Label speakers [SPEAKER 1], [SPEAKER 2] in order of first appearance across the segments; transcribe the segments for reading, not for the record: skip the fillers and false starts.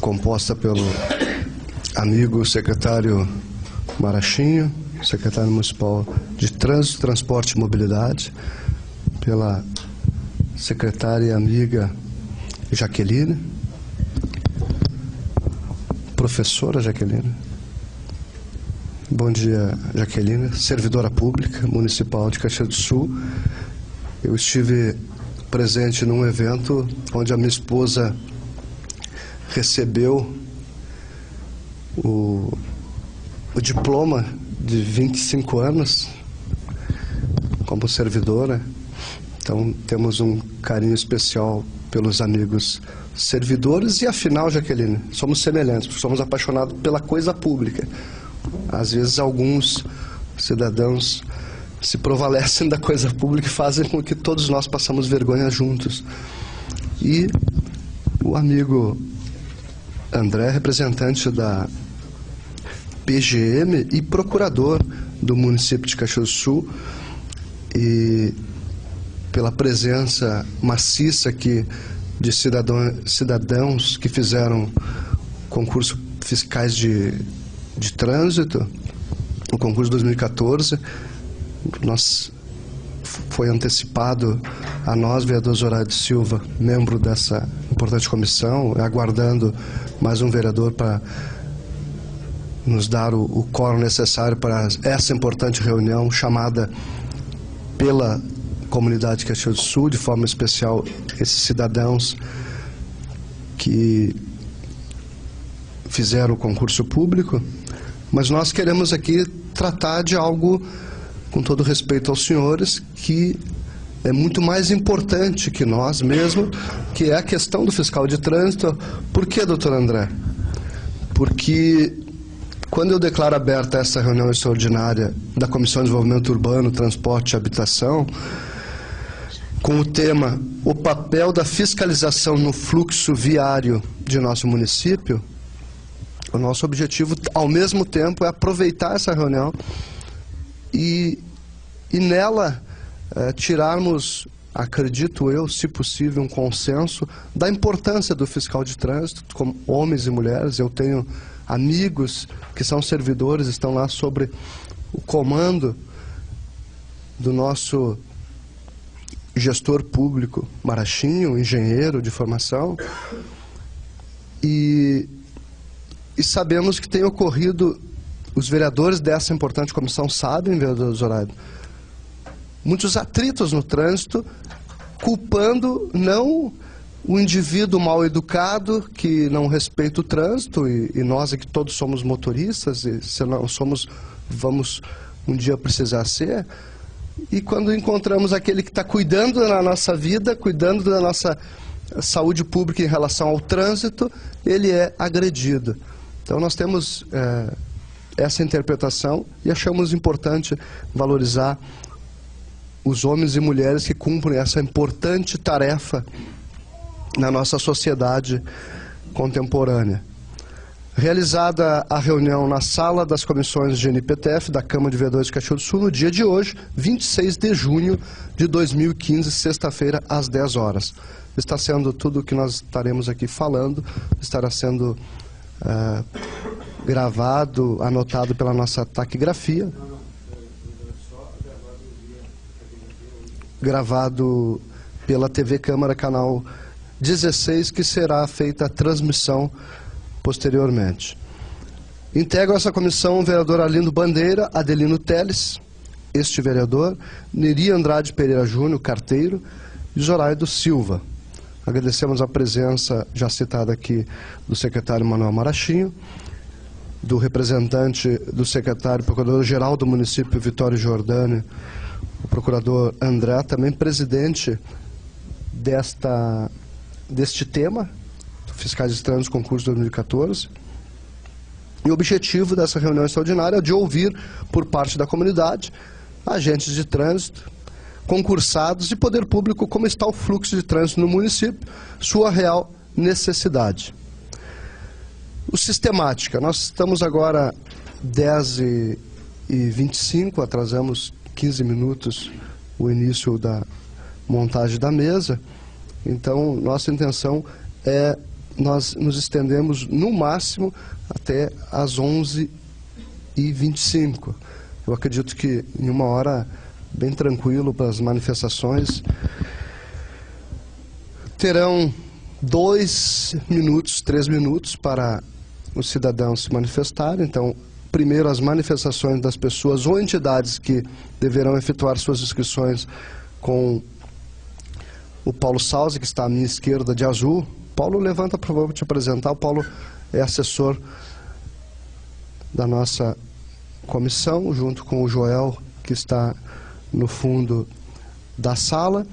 [SPEAKER 1] composta pelo amigo secretário Marachinho, secretário municipal de Trânsito, Transporte e Mobilidade, pela secretária e amiga Jaqueline, professora Jaqueline. Bom dia, Jaqueline, servidora pública municipal de Caxias do Sul. Eu estive presente num evento onde a minha esposa recebeu o diploma de 25 anos como servidora. Então, temos um carinho especial pelos amigos servidores e, afinal, Jaqueline, somos semelhantes, porque somos apaixonados pela coisa pública. Às vezes, alguns cidadãos se provalecem da coisa pública e fazem com que todos nós passamos vergonha juntos. E o amigo André, representante da PGM e procurador do município de Caxias do Sul, e pela presença maciça aqui de cidadãos que fizeram concurso fiscais de trânsito, o concurso 2014, foi antecipado a nós, vereador Zoraide Silva, membro dessa importante comissão, aguardando mais um vereador para nos dar o quórum necessário para essa importante reunião chamada pela comunidade de Caxias do Sul, de forma especial esses cidadãos que fizeram o concurso público. Mas nós queremos aqui tratar de algo, com todo respeito aos senhores, que é muito mais importante que nós mesmos, que é a questão do fiscal de trânsito. Por quê, doutor André? Porque quando eu declaro aberta essa reunião extraordinária da Comissão de Desenvolvimento Urbano, Transporte e Habitação, com o tema o papel da fiscalização no fluxo viário de nosso município, o nosso objetivo, ao mesmo tempo, é aproveitar essa reunião e nela tirarmos, acredito eu, se possível, um consenso da importância do fiscal de trânsito, como homens e mulheres. Eu tenho amigos que são servidores, estão lá sobre o comando do nosso gestor público Marachinho, engenheiro de formação, e sabemos que tem ocorrido, os vereadores dessa importante comissão sabem, vereador Zoraide, muitos atritos no trânsito, culpando não o indivíduo mal educado que não respeita o trânsito, e nós aqui todos somos motoristas, e se não somos, vamos um dia precisar ser, e quando encontramos aquele que está cuidando da nossa vida, cuidando da nossa saúde pública em relação ao trânsito, ele é agredido. Então nós temos essa interpretação e achamos importante valorizar os homens e mulheres que cumprem essa importante tarefa na nossa sociedade contemporânea. Realizada a reunião na sala das comissões de NPTF da Câmara de Vereadores de Caxias do Sul, no dia de hoje, 26 de junho de 2015, sexta-feira, às 10 horas. Está sendo tudo o que nós estaremos aqui falando, estará sendo gravado, anotado pela nossa taquigrafia. Gravado pela TV Câmara, canal 16, que será feita a transmissão posteriormente. Integram essa comissão o vereador Arlindo Bandeira, Adelino Teles, este vereador, Neri Andrade Pereira Júnior, carteiro, e Zoraide Silva. Agradecemos a presença, já citada aqui, do secretário Manuel Marachinho, do representante do secretário procurador-geral do município, Vitório Jordânia, o procurador André, também presidente deste tema, fiscais de trânsito concurso 2014. E o objetivo dessa reunião extraordinária é de ouvir por parte da comunidade, agentes de trânsito, concursados e poder público, como está o fluxo de trânsito no município, sua real necessidade. O sistemática, nós estamos agora 10h25, atrasamos 15 minutos o início da montagem da mesa. Então, nossa intenção é nós nos estendemos no máximo até às 11h25. Eu acredito que em uma hora bem tranquilo para as manifestações. Terão 2 minutos, 3 minutos para os cidadãos se manifestarem. Então, primeiro as manifestações das pessoas ou entidades que deverão efetuar suas inscrições com o Paulo Salzi, que está à minha esquerda de azul. Paulo, levanta, por favor, para te apresentar. O Paulo é assessor da nossa comissão, junto com o Joel, que está no fundo da sala.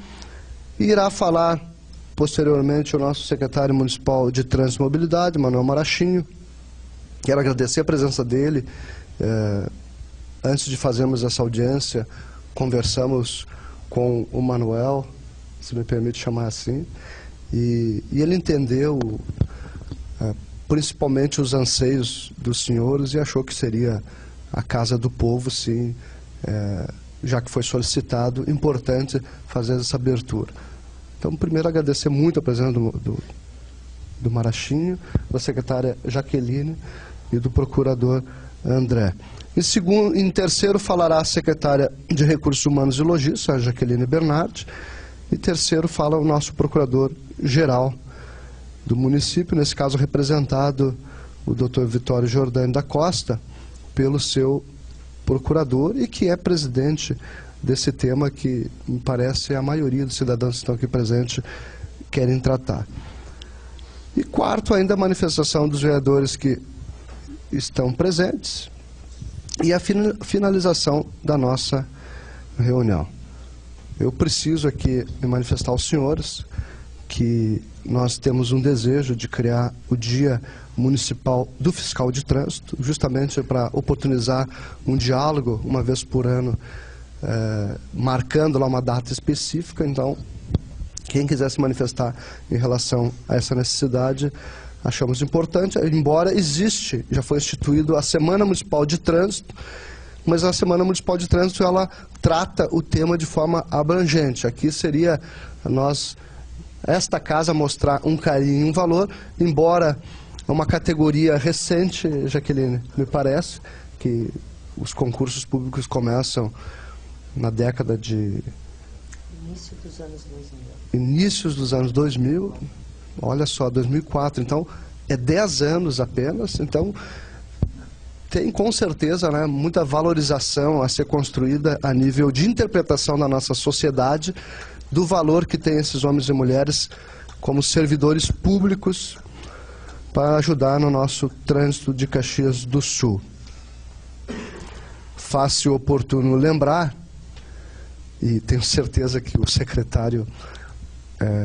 [SPEAKER 1] E irá falar posteriormente o nosso secretário municipal de Trânsito e Mobilidade, Manuel Marachinho. Quero agradecer a presença dele. Antes de fazermos essa audiência, conversamos com o Manuel, se me permite chamar assim, e ele entendeu principalmente os anseios dos senhores e achou que seria a Casa do Povo, sim, já que foi solicitado, importante fazer essa abertura. Então, primeiro, agradecer muito a presença do Marachinho, da secretária Jaqueline e do procurador André. Em terceiro, falará a secretária de Recursos Humanos e Logística, a Jaqueline Bernardi. E terceiro, fala o nosso procurador-geral do município, nesse caso representado o Dr. Vitório Jordani da Costa, pelo seu procurador, e que é presidente desse tema que, me parece, a maioria dos cidadãos que estão aqui presentes querem tratar. E quarto, ainda a manifestação dos vereadores que estão presentes e a finalização da nossa reunião. Eu preciso aqui me manifestar aos senhores que nós temos um desejo de criar o Dia Municipal do Fiscal de Trânsito, justamente para oportunizar um diálogo uma vez por ano, marcando lá uma data específica. Então, quem quiser se manifestar em relação a essa necessidade, achamos importante, embora já foi instituído a Semana Municipal de Trânsito, mas a Semana Municipal de Trânsito, ela trata o tema de forma abrangente. Aqui seria esta casa mostrar um carinho e um valor, embora uma categoria recente, Jaqueline, me parece, que os concursos públicos começam na década de...
[SPEAKER 2] Início dos anos 2000.
[SPEAKER 1] Inícios dos anos 2000, olha só, 2004, então é 10 anos apenas, então tem com certeza, né, muita valorização a ser construída a nível de interpretação da nossa sociedade, do valor que tem esses homens e mulheres como servidores públicos para ajudar no nosso trânsito de Caxias do Sul. Fácil e oportuno lembrar, e tenho certeza que o secretário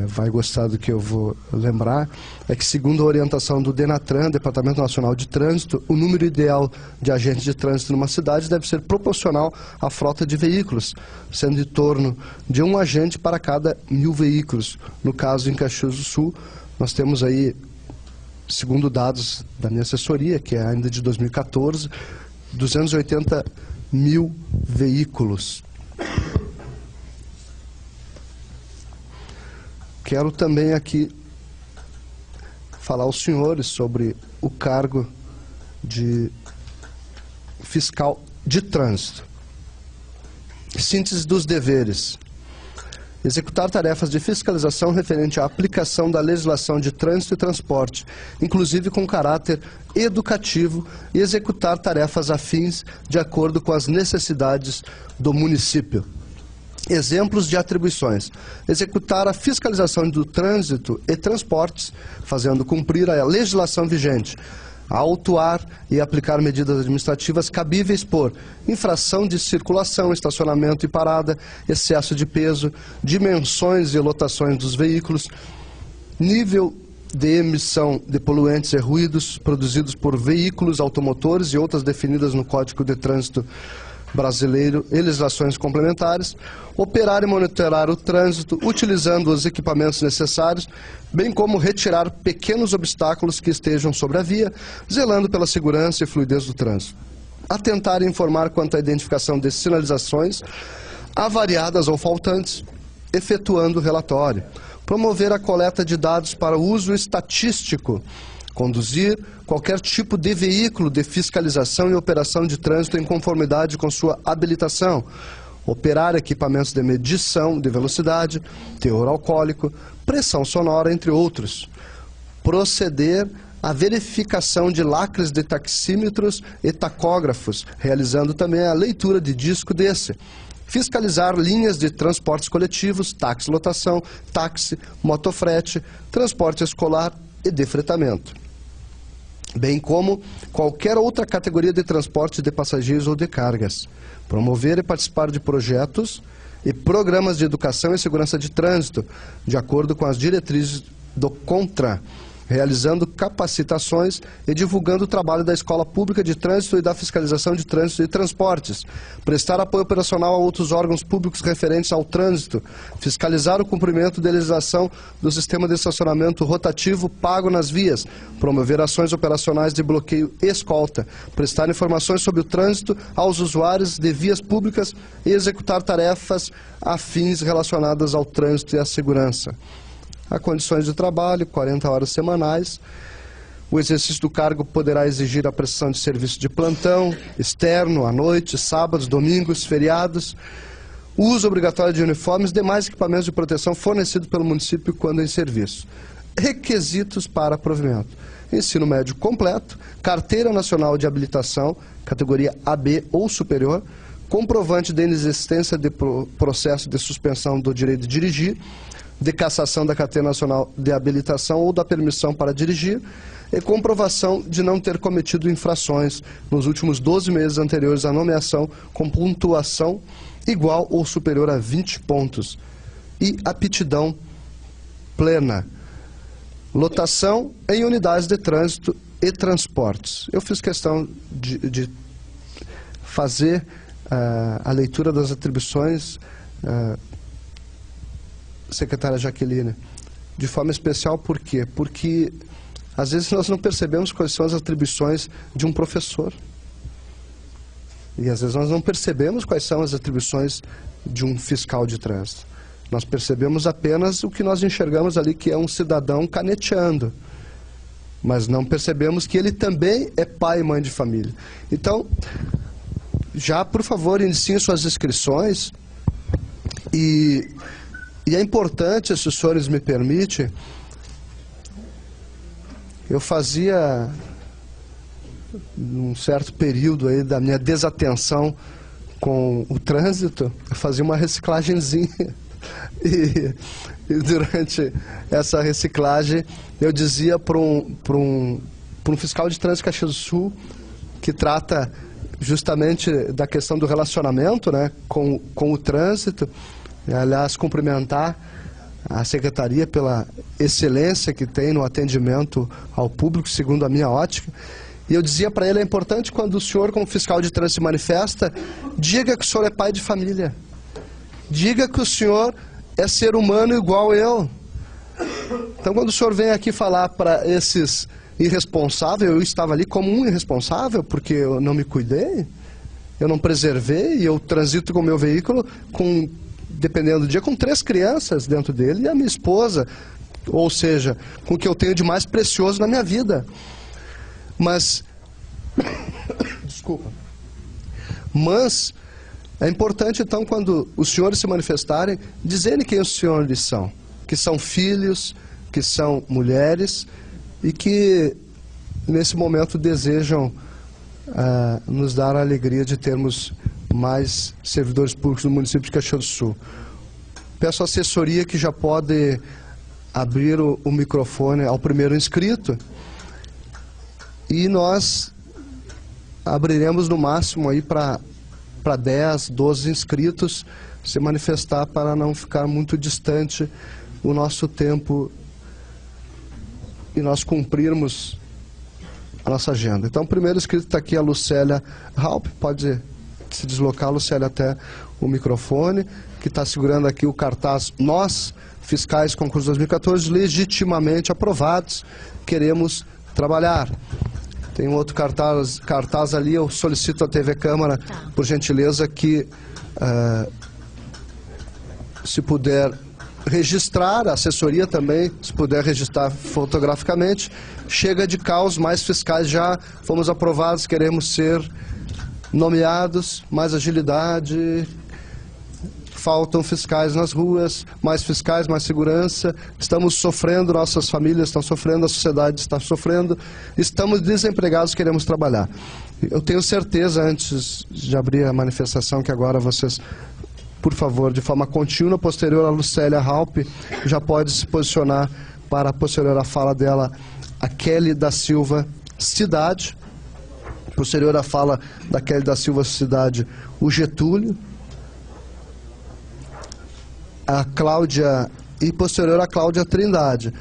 [SPEAKER 1] vai gostar do que eu vou lembrar, é que, segundo a orientação do DENATRAN, Departamento Nacional de Trânsito, o número ideal de agentes de trânsito numa cidade deve ser proporcional à frota de veículos, sendo em torno de um agente para cada 1000 veículos. No caso, em Caxias do Sul, nós temos aí, segundo dados da minha assessoria, que é ainda de 2014, 280 mil veículos. Quero também aqui falar aos senhores sobre o cargo de fiscal de trânsito. Síntese dos deveres. Executar tarefas de fiscalização referente à aplicação da legislação de trânsito e transporte, inclusive com caráter educativo, e executar tarefas afins de acordo com as necessidades do município. Exemplos de atribuições: executar a fiscalização do trânsito e transportes, fazendo cumprir a legislação vigente, autuar e aplicar medidas administrativas cabíveis por infração de circulação, estacionamento e parada, excesso de peso, dimensões e lotações dos veículos, nível de emissão de poluentes e ruídos produzidos por veículos automotores e outras definidas no Código de Trânsito Brasileiro e legislações complementares, operar e monitorar o trânsito utilizando os equipamentos necessários, bem como retirar pequenos obstáculos que estejam sobre a via, zelando pela segurança e fluidez do trânsito. Atentar e informar quanto à identificação de sinalizações avariadas ou faltantes, efetuando o relatório. Promover a coleta de dados para uso estatístico. Conduzir qualquer tipo de veículo de fiscalização e operação de trânsito em conformidade com sua habilitação. Operar equipamentos de medição de velocidade, teor alcoólico, pressão sonora, entre outros. Proceder à verificação de lacres de taxímetros e tacógrafos, realizando também a leitura de disco desse. Fiscalizar linhas de transportes coletivos, táxi lotação, táxi, motofrete, transporte escolar e de fretamento, bem como qualquer outra categoria de transporte de passageiros ou de cargas. Promover e participar de projetos e programas de educação e segurança de trânsito, de acordo com as diretrizes do CONTRAN, realizando capacitações e divulgando o trabalho da Escola Pública de Trânsito e da Fiscalização de Trânsito e Transportes, prestar apoio operacional a outros órgãos públicos referentes ao trânsito, fiscalizar o cumprimento da legislação do sistema de estacionamento rotativo pago nas vias, promover ações operacionais de bloqueio e escolta, prestar informações sobre o trânsito aos usuários de vias públicas e executar tarefas afins relacionadas ao trânsito e à segurança. Há condições de trabalho, 40 horas semanais. O exercício do cargo poderá exigir a prestação de serviço de plantão, externo, à noite, sábados, domingos, feriados. O uso obrigatório de uniformes e demais equipamentos de proteção fornecidos pelo município quando em serviço. Requisitos para provimento: ensino médio completo, carteira nacional de habilitação, categoria AB ou superior, comprovante de inexistência de processo de suspensão do direito de dirigir, de cassação da carteira nacional de habilitação ou da permissão para dirigir, e comprovação de não ter cometido infrações nos últimos 12 meses anteriores à nomeação com pontuação igual ou superior a 20 pontos. E aptidão plena. Lotação em unidades de trânsito e transportes. Eu fiz questão de fazer a leitura das atribuições, secretária Jaqueline, de forma especial. Por quê? Porque às vezes nós não percebemos quais são as atribuições de um professor. E às vezes nós não percebemos quais são as atribuições de um fiscal de trânsito. Nós percebemos apenas o que nós enxergamos ali, que é um cidadão caneteando. Mas não percebemos que ele também é pai e mãe de família. Então, já, por favor, iniciem suas inscrições. E é importante, se os senhores me permitem, eu fazia, num certo período aí da minha desatenção com o trânsito, eu fazia uma reciclagenzinha. E durante essa reciclagem eu dizia para um fiscal de trânsito de Caxias do Sul, que trata justamente da questão do relacionamento, né, com o trânsito. Aliás, cumprimentar a Secretaria pela excelência que tem no atendimento ao público, segundo a minha ótica. E eu dizia para ele: é importante, quando o senhor, como fiscal de trânsito, se manifesta, diga que o senhor é pai de família. Diga que o senhor é ser humano igual eu. Então, quando o senhor vem aqui falar para esses irresponsáveis, eu estava ali como um irresponsável, porque eu não me cuidei, eu não preservei, e eu transito com o meu veículo com, dependendo do dia, com 3 crianças dentro dele e a minha esposa, ou seja, com o que eu tenho de mais precioso na minha vida. Mas, desculpa, mas é importante, então, quando os senhores se manifestarem, dizerem quem os senhores são, que são filhos, que são mulheres e que nesse momento desejam nos dar a alegria de termos mais servidores públicos no município de Caxias do Sul. Peço à assessoria que já pode abrir o microfone ao primeiro inscrito, e nós abriremos no máximo aí para 10, 12 inscritos se manifestar, para não ficar muito distante o nosso tempo e nós cumprirmos a nossa agenda. Então, o primeiro inscrito está aqui, a Lucélia Raup. Pode se deslocar, Lucélia, até o microfone, que está segurando aqui o cartaz: Nós, fiscais concurso 2014, legitimamente aprovados, queremos trabalhar. Tem um outro cartaz ali. Eu solicito à TV Câmara, por gentileza, que se puder registrar, a assessoria também, se puder registrar fotograficamente. Chega de caos, mais fiscais já fomos aprovados, queremos ser nomeados, mais agilidade, faltam fiscais nas ruas, mais fiscais, mais segurança, estamos sofrendo, nossas famílias estão sofrendo, a sociedade está sofrendo, estamos desempregados, queremos trabalhar. Eu tenho certeza, antes de abrir a manifestação, que agora vocês, por favor, de forma contínua, posterior a Lucélia Raupp, já pode se posicionar para, posterior à fala dela, a Kelly da Silva Cidade, posterior à fala da Kelly da Silva Cidade, o Getúlio, a Cláudia, e posterior a Cláudia Trindade.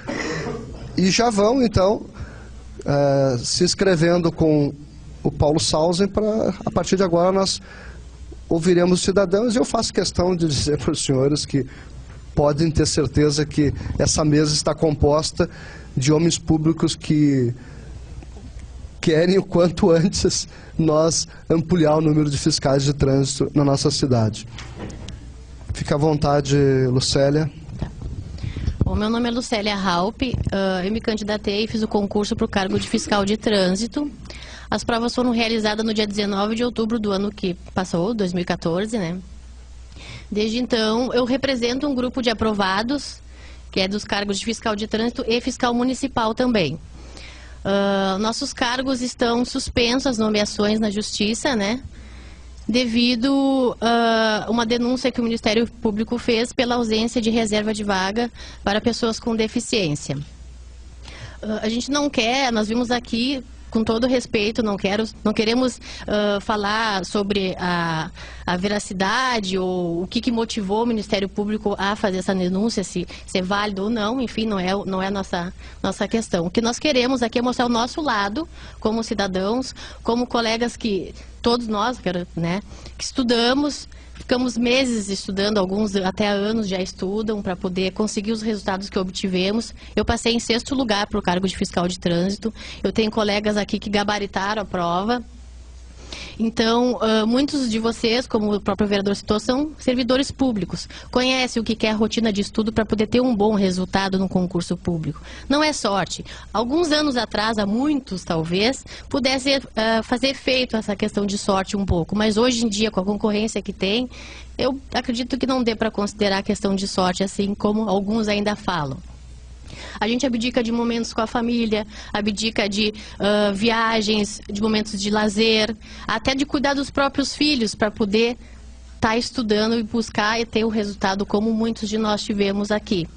[SPEAKER 1] E já vão, então, se inscrevendo com o Paulo Sausen, para, a partir de agora, nós ouviremos os cidadãos, e eu faço questão de dizer para os senhores que podem ter certeza que essa mesa está composta de homens públicos que querem o quanto antes nós ampliar o número de fiscais de trânsito na nossa cidade. Fica à vontade, Lucélia.
[SPEAKER 3] Bom, meu nome é Lucélia Raupp, eu me candidatei e fiz o concurso para o cargo de fiscal de trânsito. As provas foram realizadas no dia 19 de outubro do ano que passou, 2014, né? Desde então, eu represento um grupo de aprovados, que é dos cargos de fiscal de trânsito e fiscal municipal também. Nossos cargos estão suspensos, as nomeações na Justiça, né? Devido a uma denúncia que o Ministério Público fez pela ausência de reserva de vaga para pessoas com deficiência. A gente não quer, nós vimos aqui, com todo respeito, não queremos falar sobre a veracidade ou o que motivou o Ministério Público a fazer essa denúncia, se é válido ou não, enfim, não é a nossa questão. O que nós queremos aqui é mostrar o nosso lado, como cidadãos, como colegas que, todos nós, né, que estudamos, ficamos meses estudando, alguns até anos já estudam para poder conseguir os resultados que obtivemos. Eu passei em 6º lugar para o cargo de fiscal de trânsito. Eu tenho colegas aqui que gabaritaram a prova. Então, muitos de vocês, como o próprio vereador citou, são servidores públicos. Conhecem o que é a rotina de estudo para poder ter um bom resultado no concurso público. Não é sorte. Alguns anos atrás, há muitos talvez, pudesse fazer efeito essa questão de sorte um pouco. Mas hoje em dia, com a concorrência que tem, eu acredito que não dê para considerar a questão de sorte assim como alguns ainda falam. A gente abdica de momentos com a família, abdica de viagens, de momentos de lazer, até de cuidar dos próprios filhos para poder estar estudando e buscar e ter o resultado como muitos de nós tivemos aqui.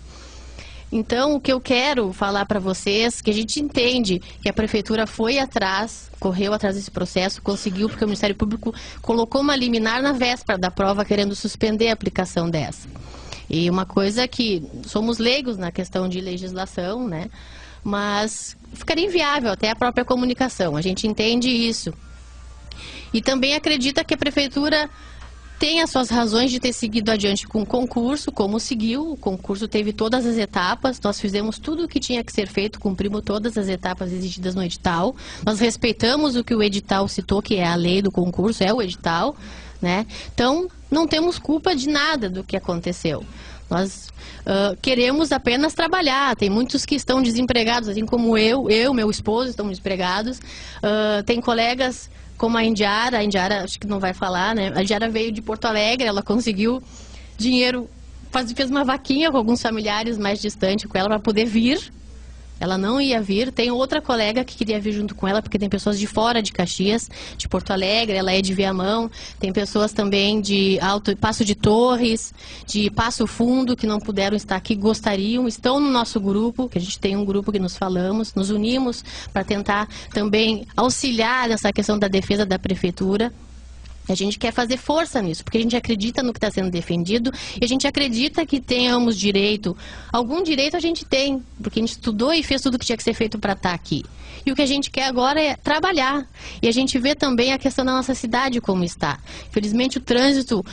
[SPEAKER 3] Então, o que eu quero falar para vocês, que a gente entende que a Prefeitura foi atrás, correu atrás desse processo, conseguiu, porque o Ministério Público colocou uma liminar na véspera da prova, querendo suspender a aplicação dessa. E uma coisa que somos leigos na questão de legislação, né? Mas ficaria inviável até a própria comunicação, a gente entende isso. E também acredita que a Prefeitura tem as suas razões de ter seguido adiante com o concurso, como seguiu. O concurso teve todas as etapas, nós fizemos tudo o que tinha que ser feito, cumprimos todas as etapas exigidas no edital. Nós respeitamos o que o edital citou, que é a lei do concurso, é o edital, né? Então, não temos culpa de nada do que aconteceu. Nós queremos apenas trabalhar. Tem muitos que estão desempregados, assim como meu esposo estão desempregados. Tem colegas como a Indiara acho que não vai falar, né? A Indiara veio de Porto Alegre, ela conseguiu dinheiro, fez uma vaquinha com alguns familiares mais distantes com ela para poder vir. Ela não ia vir. Tem outra colega que queria vir junto com ela, porque tem pessoas de fora de Caxias, de Porto Alegre, ela é de Viamão. Tem pessoas também de Passo de Torres, de Passo Fundo, que não puderam estar aqui, gostariam, estão no nosso grupo, que a gente tem um grupo que nos falamos, nos unimos para tentar também auxiliar nessa questão da defesa da Prefeitura. A gente quer fazer força nisso, porque a gente acredita no que está sendo defendido e a gente acredita que tenhamos direito. Algum direito a gente tem, porque a gente estudou e fez tudo o que tinha que ser feito para estar aqui. E o que a gente quer agora é trabalhar. E a gente vê também a questão da nossa cidade como está. Infelizmente o trânsito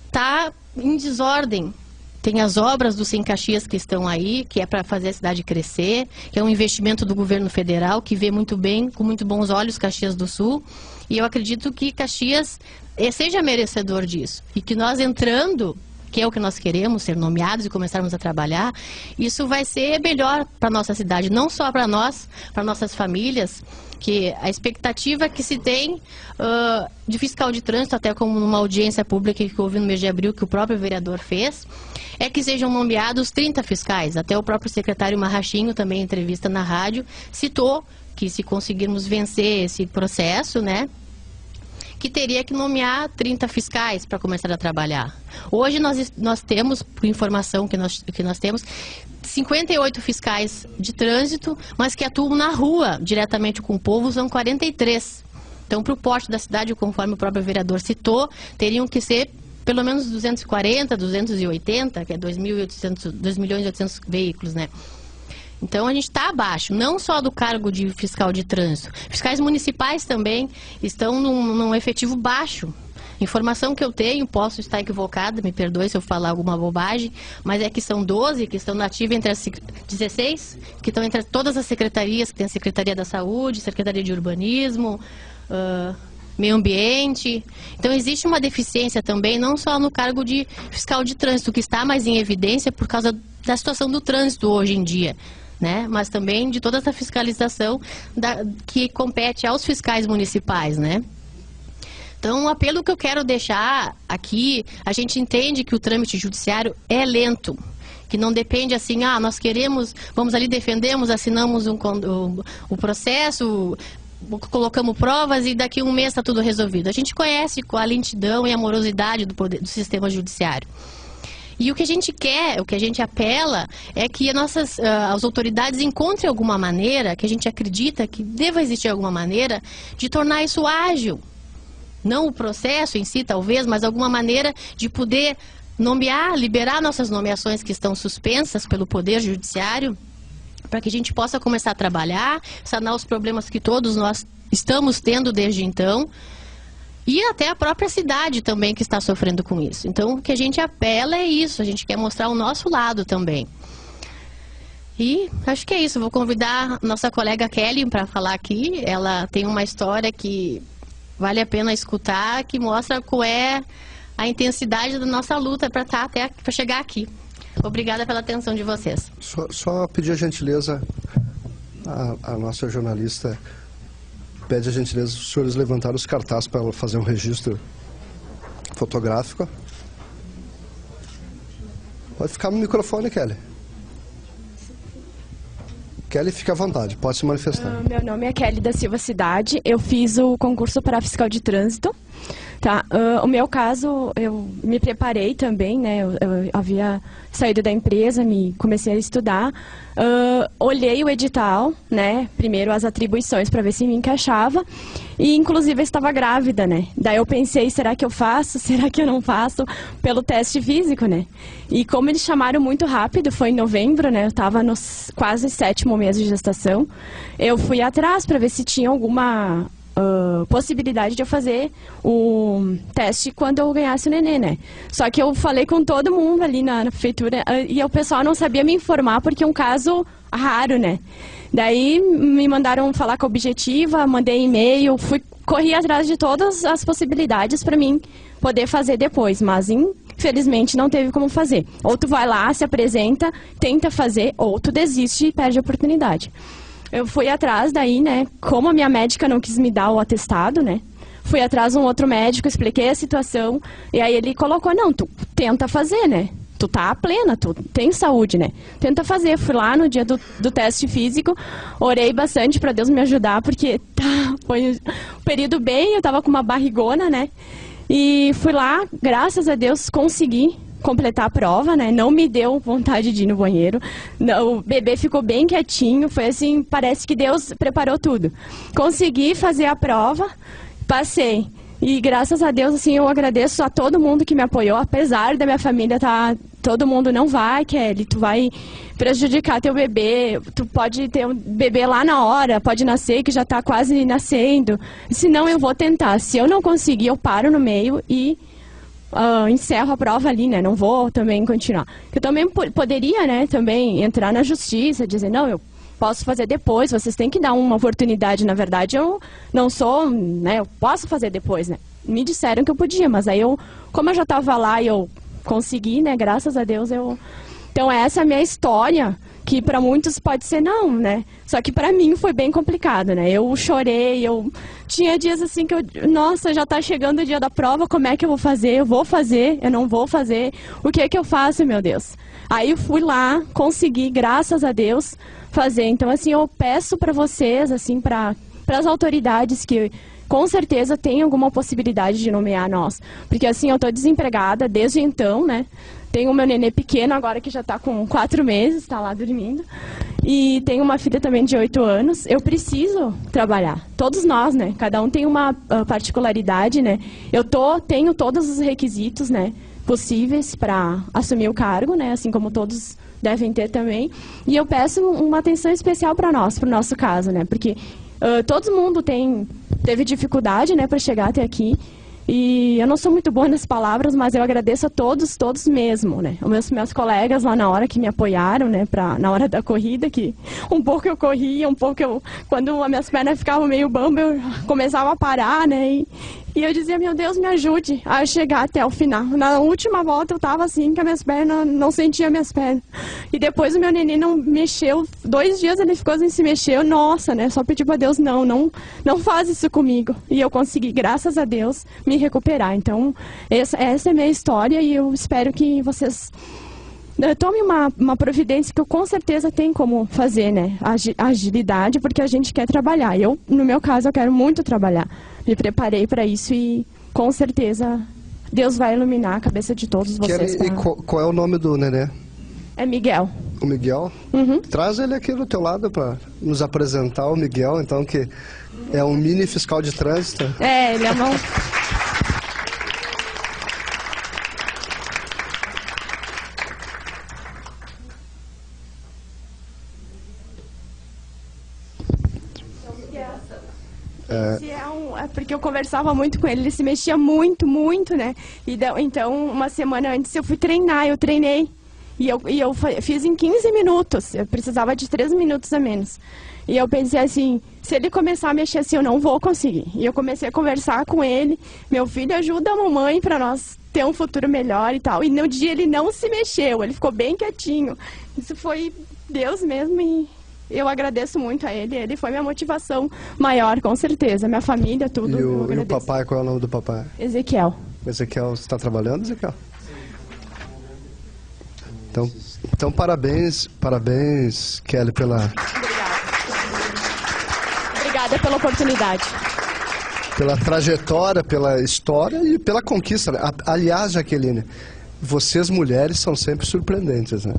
[SPEAKER 3] está em desordem. Tem as obras do Sem Caxias que estão aí, que é para fazer a cidade crescer, que é um investimento do governo federal, que vê muito bem, com muito bons olhos, Caxias do Sul. E eu acredito que Caxias seja merecedor disso. E que nós entrando que é o que nós queremos, ser nomeados e começarmos a trabalhar, isso vai ser melhor para a nossa cidade, não só para nós, para nossas famílias, que a expectativa que se tem de fiscal de trânsito, até como numa audiência pública que houve no mês de abril, que o próprio vereador fez, é que sejam nomeados 30 fiscais. Até o próprio secretário Marrachinho, também em entrevista na rádio, citou que se conseguirmos vencer esse processo, né, que teria que nomear 30 fiscais para começar a trabalhar. Hoje nós temos, por informação que nós temos, 58 fiscais de trânsito, mas que atuam na rua, diretamente com o povo, são 43. Então, para o porte da cidade, conforme o próprio vereador citou, teriam que ser pelo menos 240, 280, que é 2.800 veículos, né? Então, a gente está abaixo, não só do cargo de fiscal de trânsito. Fiscais municipais também estão num efetivo baixo. Informação que eu tenho, posso estar equivocada, me perdoe se eu falar alguma bobagem, mas é que são 12 que estão nativos entre as 16, que estão entre todas as secretarias, que tem a Secretaria da Saúde, Secretaria de Urbanismo, Meio Ambiente. Então, existe uma deficiência também, não só no cargo de fiscal de trânsito, que está mais em evidência por causa da situação do trânsito hoje em dia, né? Mas também de toda essa fiscalização que compete aos fiscais municipais, né? Então, um apelo que eu quero deixar aqui, a gente entende que o trâmite judiciário é lento, que não depende assim, nós queremos, vamos ali, defendemos, assinamos o processo, colocamos provas e daqui a um mês está tudo resolvido. A gente conhece a lentidão e a morosidade do sistema judiciário. E o que a gente quer, o que a gente apela, é que as autoridades encontrem alguma maneira, que a gente acredita que deva existir alguma maneira, de tornar isso ágil. Não o processo em si, talvez, mas alguma maneira de poder nomear, liberar nossas nomeações que estão suspensas pelo Poder Judiciário, para que a gente possa começar a trabalhar, sanar os problemas que todos nós estamos tendo desde então, e até a própria cidade também que está sofrendo com isso. Então, o que a gente apela é isso, a gente quer mostrar o nosso lado também. E acho que é isso, vou convidar a nossa colega Kelly para falar aqui. Ela tem uma história que vale a pena escutar, que mostra qual é a intensidade da nossa luta para chegar aqui. Obrigada pela atenção de vocês.
[SPEAKER 1] Só pedir a gentileza, a nossa jornalista pede a gentileza dos senhores levantar os cartazes para ela fazer um registro fotográfico. Pode ficar no microfone, Kelly. Kelly, fica à vontade, pode se manifestar.
[SPEAKER 4] Meu nome é Kelly da Silva Cidade, eu fiz o concurso para fiscal de trânsito. Tá, o meu caso, eu me preparei também, né, eu havia saído da empresa, comecei a estudar, olhei o edital, né, primeiro as atribuições para ver se me encaixava, e inclusive eu estava grávida, né, daí eu pensei, será que eu faço, será que eu não faço, pelo teste físico, né, e como eles chamaram muito rápido, foi em novembro, né, eu estava no quase 7º mês de gestação, eu fui atrás para ver se tinha alguma possibilidade de eu fazer o teste quando eu ganhasse o nenê, né? Só que eu falei com todo mundo ali na prefeitura e o pessoal não sabia me informar porque é um caso raro, né? Daí me mandaram falar com a Objetiva, mandei e-mail, corri atrás de todas as possibilidades para mim poder fazer depois, mas infelizmente não teve como fazer. Ou tu vai lá, se apresenta, tenta fazer, ou tu desiste e perde a oportunidade. Eu fui atrás daí, né, como a minha médica não quis me dar o atestado, né, fui atrás de um outro médico, expliquei a situação, e aí ele colocou, não, tu tenta fazer, né, tu tá plena, tu tem saúde, né, tenta fazer. Fui lá no dia do teste físico, orei bastante para Deus me ajudar, porque foi um período bem, eu tava com uma barrigona, né, e fui lá, graças a Deus, consegui completar a prova, né? Não me deu vontade de ir no banheiro. Não, o bebê ficou bem quietinho, foi assim, parece que Deus preparou tudo. Consegui fazer a prova, passei. E graças a Deus, assim, eu agradeço a todo mundo que me apoiou, apesar da minha família todo mundo não vai, Kelly, tu vai prejudicar teu bebê, tu pode ter um bebê lá na hora, pode nascer, que já tá quase nascendo. Se não, eu vou tentar. Se eu não conseguir, eu paro no meio e encerro a prova ali, né? Não vou também continuar. Eu também poderia, né, também entrar na justiça, dizer, não, eu posso fazer depois, vocês têm que dar uma oportunidade. Na verdade, eu não sou, né, eu posso fazer depois, né? Me disseram que eu podia, mas aí como eu já estava lá e eu consegui, né? Graças a Deus eu... Então essa é a minha história, que para muitos pode ser não, né? Só que para mim foi bem complicado, né? Eu chorei, eu tinha dias assim que nossa, já tá chegando o dia da prova, como é que eu vou fazer? Eu vou fazer? Eu não vou fazer? O que é que eu faço, meu Deus? Aí eu fui lá, consegui, graças a Deus, fazer. Então assim, eu peço para vocês, assim, para as autoridades que com certeza tem alguma possibilidade de nomear nós. Porque assim, eu tô desempregada desde então, né? Tenho o meu nenê pequeno agora que já está com 4 meses, está lá dormindo. E tenho uma filha também de 8 anos. Eu preciso trabalhar. Todos nós, né? Cada um tem uma particularidade, né? Tenho todos os requisitos, né, possíveis para assumir o cargo, né? Assim como todos devem ter também. E eu peço uma atenção especial para nós, para o nosso caso, né? Porque todo mundo teve dificuldade, né, para chegar até aqui. E eu não sou muito boa nas palavras, mas eu agradeço a todos mesmo, né? Os meus colegas lá na hora que me apoiaram, né? Na hora da corrida, que um pouco eu corria, um pouco quando as minhas pernas ficavam meio bamba, eu começava a parar, né? E eu dizia, meu Deus, me ajude a chegar até o final. Na última volta eu tava assim, que as minhas pernas, não sentia minhas pernas. E depois o meu neném não mexeu, 2 dias ele ficou sem se mexer, nossa, né? Só pedi pra Deus, não faz isso comigo. E eu consegui, graças a Deus, me recuperar. Então, essa é a minha história e eu espero que vocês tomem uma providência que eu com certeza tenho como fazer, né? Agilidade, porque a gente quer trabalhar. No meu caso, eu quero muito trabalhar. Me preparei para isso e com certeza Deus vai iluminar a cabeça de todos vocês.
[SPEAKER 1] E qual é o nome do nenê?
[SPEAKER 4] É Miguel.
[SPEAKER 1] O Miguel?
[SPEAKER 4] Uhum.
[SPEAKER 1] Traz ele aqui do teu lado para nos apresentar, o Miguel, então, que é um mini fiscal de trânsito.
[SPEAKER 4] É, ele é uma... É porque eu conversava muito com ele se mexia muito, né? Então, uma semana antes eu fui treinar, eu treinei. E eu fiz em 15 minutos, eu precisava de 3 minutos a menos. E eu pensei assim, se ele começar a mexer assim, eu não vou conseguir. E eu comecei a conversar com ele, meu filho ajuda a mamãe para nós ter um futuro melhor e tal. E no dia ele não se mexeu, ele ficou bem quietinho. Isso foi Deus mesmo e... Eu agradeço muito a ele, ele foi minha motivação maior, com certeza. Minha família, tudo.
[SPEAKER 1] E o papai, qual é o nome do papai?
[SPEAKER 4] Ezequiel.
[SPEAKER 1] Ezequiel, você está trabalhando, Ezequiel? Então parabéns, Kelly,
[SPEAKER 4] Obrigada. Obrigada pela oportunidade.
[SPEAKER 1] Pela trajetória, pela história e pela conquista. Aliás, Jaqueline, vocês mulheres são sempre surpreendentes, né?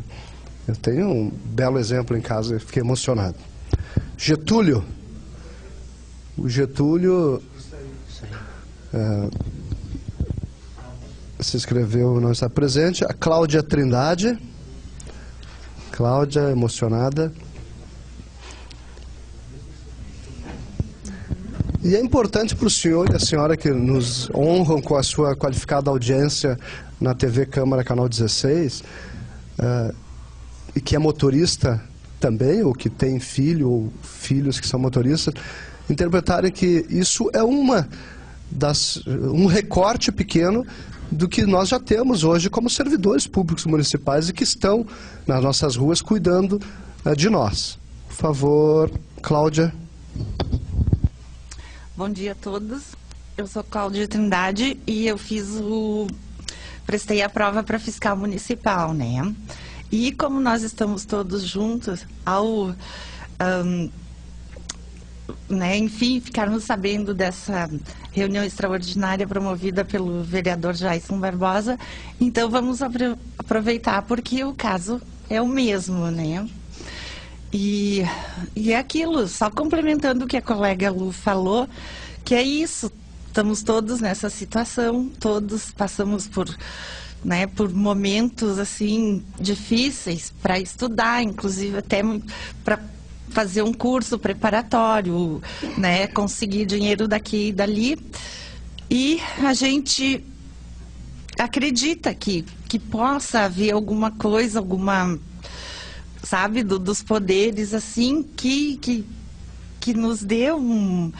[SPEAKER 1] Eu tenho um belo exemplo em casa e fiquei emocionado. Getúlio. O Getúlio se inscreveu, não está presente. A Cláudia Trindade. Cláudia, emocionada. E é importante para o senhor e a senhora que nos honram com a sua qualificada audiência na TV Câmara, Canal 16, e que é motorista também, ou que tem filho ou filhos que são motoristas, interpretarem que isso é um recorte pequeno do que nós já temos hoje como servidores públicos municipais e que estão nas nossas ruas cuidando de nós. Por favor, Cláudia.
[SPEAKER 5] Bom dia a todos. Eu sou Cláudia Trindade e eu prestei a prova para fiscal municipal, né? E como nós estamos todos juntos, enfim, ficarmos sabendo dessa reunião extraordinária promovida pelo vereador Jason Barbosa, então vamos aproveitar porque o caso é o mesmo, né? E é aquilo, só complementando o que a colega Lu falou, que é isso, estamos todos nessa situação, todos passamos por momentos assim difíceis para estudar, inclusive até para fazer um curso preparatório, né, conseguir dinheiro daqui e dali, e a gente acredita que possa haver alguma coisa, sabe, dos poderes assim que nos dê um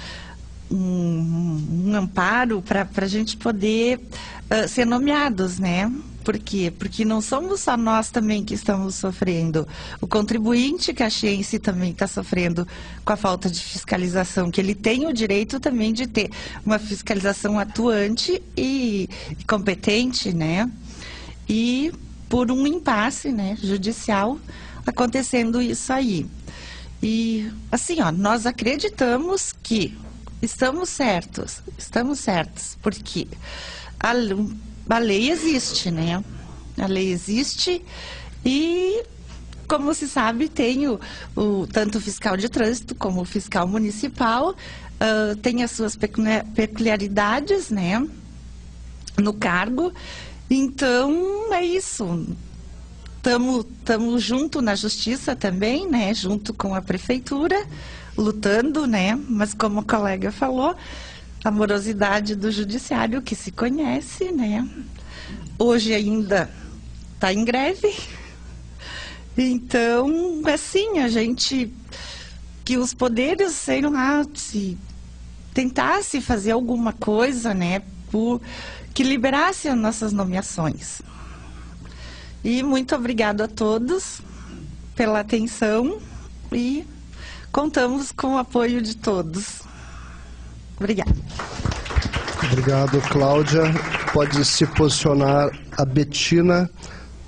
[SPEAKER 5] amparo para a gente poder ser nomeados, né? Por quê? Porque não somos só nós também que estamos sofrendo. O contribuinte caxiense também está sofrendo com a falta de fiscalização, que ele tem o direito também de ter uma fiscalização atuante e competente, né? E por um impasse, né, judicial acontecendo isso aí. E assim, ó, nós acreditamos que estamos certos, porque a lei existe, né? A lei existe e, como se sabe, tem tanto o fiscal de trânsito como o fiscal municipal, tem as suas peculiaridades, né, no cargo. Então, é isso. Estamos junto na justiça também, né, junto com a prefeitura, lutando, né, mas como o colega falou, a morosidade do judiciário que se conhece, né, hoje ainda está em greve. Então, assim, a gente, que os poderes, sei lá, se tentasse fazer alguma coisa, né, que liberasse as nossas nomeações. E muito obrigado a todos pela atenção e contamos com o apoio de todos. Obrigada.
[SPEAKER 1] Obrigado, Cláudia. Pode se posicionar a Betina.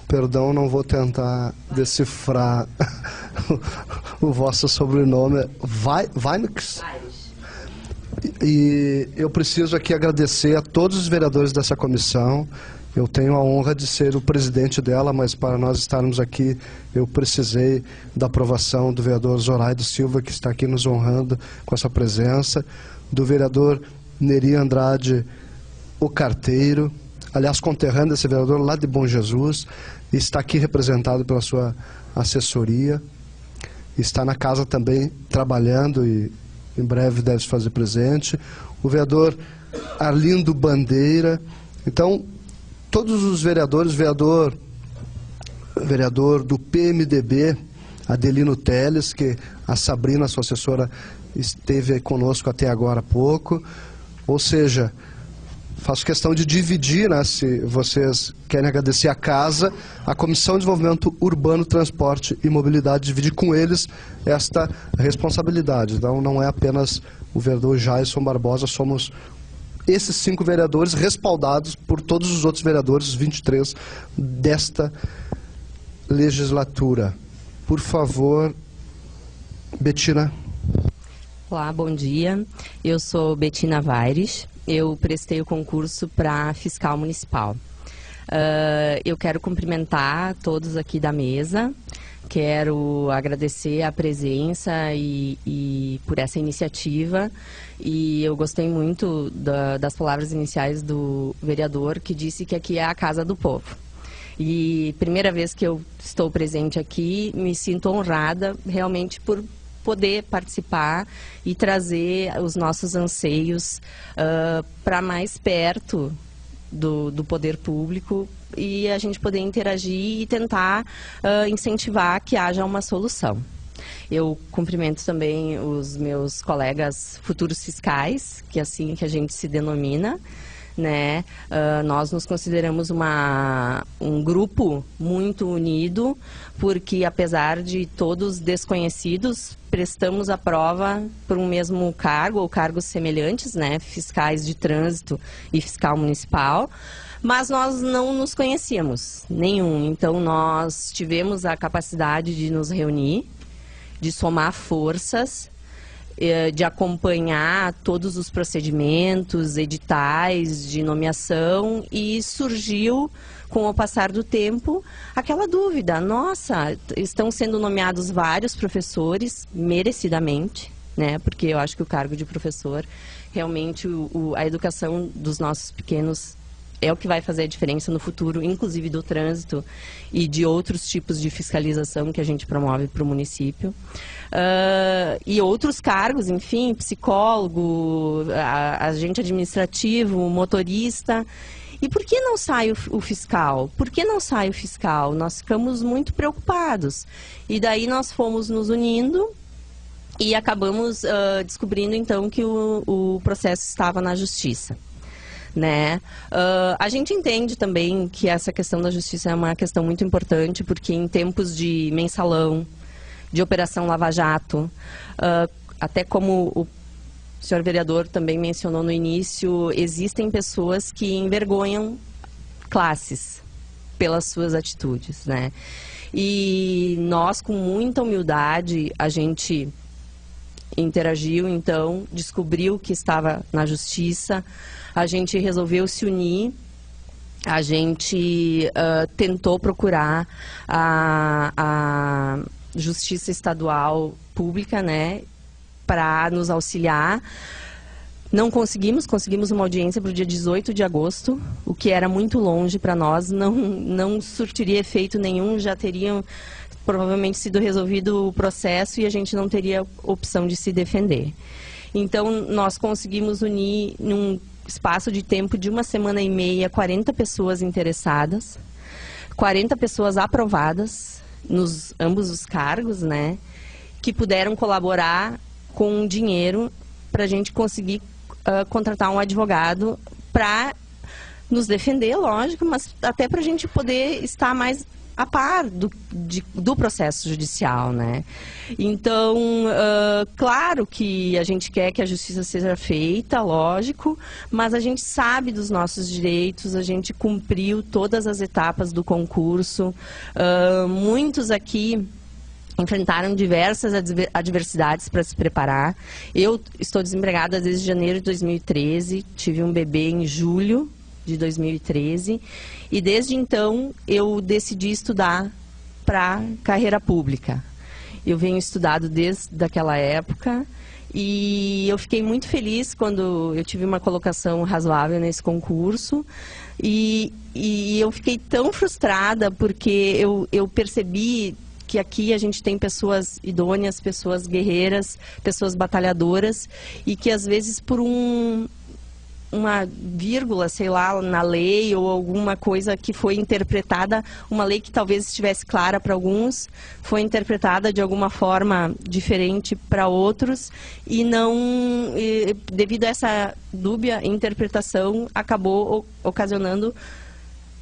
[SPEAKER 1] Perdão, não vou tentar decifrar o vosso sobrenome. Weinix? E eu preciso aqui agradecer a todos os vereadores dessa comissão. Eu tenho a honra de ser o presidente dela, mas para nós estarmos aqui, eu precisei da aprovação do vereador Zoraide Silva, que está aqui nos honrando com essa presença, do vereador Neri Andrade, o carteiro, aliás, conterrâneo desse vereador lá de Bom Jesus, está aqui representado pela sua assessoria, está na casa também trabalhando e em breve deve se fazer presente, o vereador Arlindo Bandeira. Então, todos os vereadores, vereador do PMDB, Adelino Teles, que a Sabrina, sua assessora, esteve conosco até agora há pouco. Ou seja, faço questão de dividir, né, se vocês querem agradecer a casa, a Comissão de Desenvolvimento Urbano, Transporte e Mobilidade, dividir com eles esta responsabilidade. Então, não é apenas o vereador Jason Barbosa, somos esses 5 vereadores respaldados por todos os outros vereadores, os 23 desta legislatura. Por favor, Betina.
[SPEAKER 6] Olá, bom dia. Eu sou Betina Vaires. Eu prestei o concurso para fiscal municipal. Eu quero cumprimentar todos aqui da mesa. Quero agradecer a presença e por essa iniciativa. E eu gostei muito das palavras iniciais do vereador, que disse que aqui é a casa do povo. E primeira vez que eu estou presente aqui, me sinto honrada realmente por poder participar e trazer os nossos anseios para mais perto do poder público e a gente poder interagir e tentar incentivar que haja uma solução. Eu cumprimento também os meus colegas futuros fiscais, que é assim que a gente se denomina, né? Nós nos consideramos um grupo muito unido, porque apesar de todos desconhecidos, prestamos a prova por um mesmo cargo ou cargos semelhantes, né? Fiscais de trânsito e fiscal municipal. Mas nós não nos conhecíamos, nenhum. Então, nós tivemos a capacidade de nos reunir, de somar forças, de acompanhar todos os procedimentos, editais de nomeação, e surgiu, com o passar do tempo, aquela dúvida: nossa, estão sendo nomeados vários professores, merecidamente, né? Porque eu acho que o cargo de professor, realmente, a educação dos nossos pequenos é o que vai fazer a diferença no futuro, inclusive do trânsito e de outros tipos de fiscalização que a gente promove para o município. E outros cargos, enfim, psicólogo, agente administrativo, motorista. E por que não sai o fiscal? Por que não sai o fiscal? Nós ficamos muito preocupados. E daí nós fomos nos unindo e acabamos descobrindo, então, que o processo estava na justiça. né? A gente entende também que essa questão da justiça é uma questão muito importante, porque em tempos de mensalão, de Operação Lava Jato, até como o senhor vereador também mencionou no início, existem pessoas que envergonham classes pelas suas atitudes, né? E nós, com muita humildade, a gente interagiu, então, descobriu que estava na justiça, a gente resolveu se unir, a gente tentou procurar a Justiça Estadual Pública, né, para nos auxiliar. Não conseguimos uma audiência para o dia 18 de agosto, o que era muito longe para nós, não surtiria efeito nenhum, já teriam provavelmente sido resolvido o processo e a gente não teria opção de se defender. Então, nós conseguimos unir num espaço de tempo de 1 semana e meia, 40 pessoas interessadas, 40 pessoas aprovadas nos ambos os cargos, né, que puderam colaborar com dinheiro para a gente conseguir contratar um advogado para nos defender, lógico, mas até para a gente poder estar mais a par do processo judicial, né? Então, claro que a gente quer que a justiça seja feita, lógico, mas a gente sabe dos nossos direitos, a gente cumpriu todas as etapas do concurso. Muitos aqui enfrentaram diversas adversidades para se preparar. Eu estou desempregada desde janeiro de 2013, tive um bebê em julho de 2013 e desde então eu decidi estudar para carreira pública. Eu venho estudado desde aquela época e eu fiquei muito feliz quando eu tive uma colocação razoável nesse concurso e eu fiquei tão frustrada porque eu percebi que aqui a gente tem pessoas idôneas, pessoas guerreiras, pessoas batalhadoras e que às vezes por uma vírgula, sei lá, na lei ou alguma coisa que foi interpretada, uma lei que talvez estivesse clara para alguns, foi interpretada de alguma forma diferente para outros e não, devido a essa dúbia interpretação, acabou ocasionando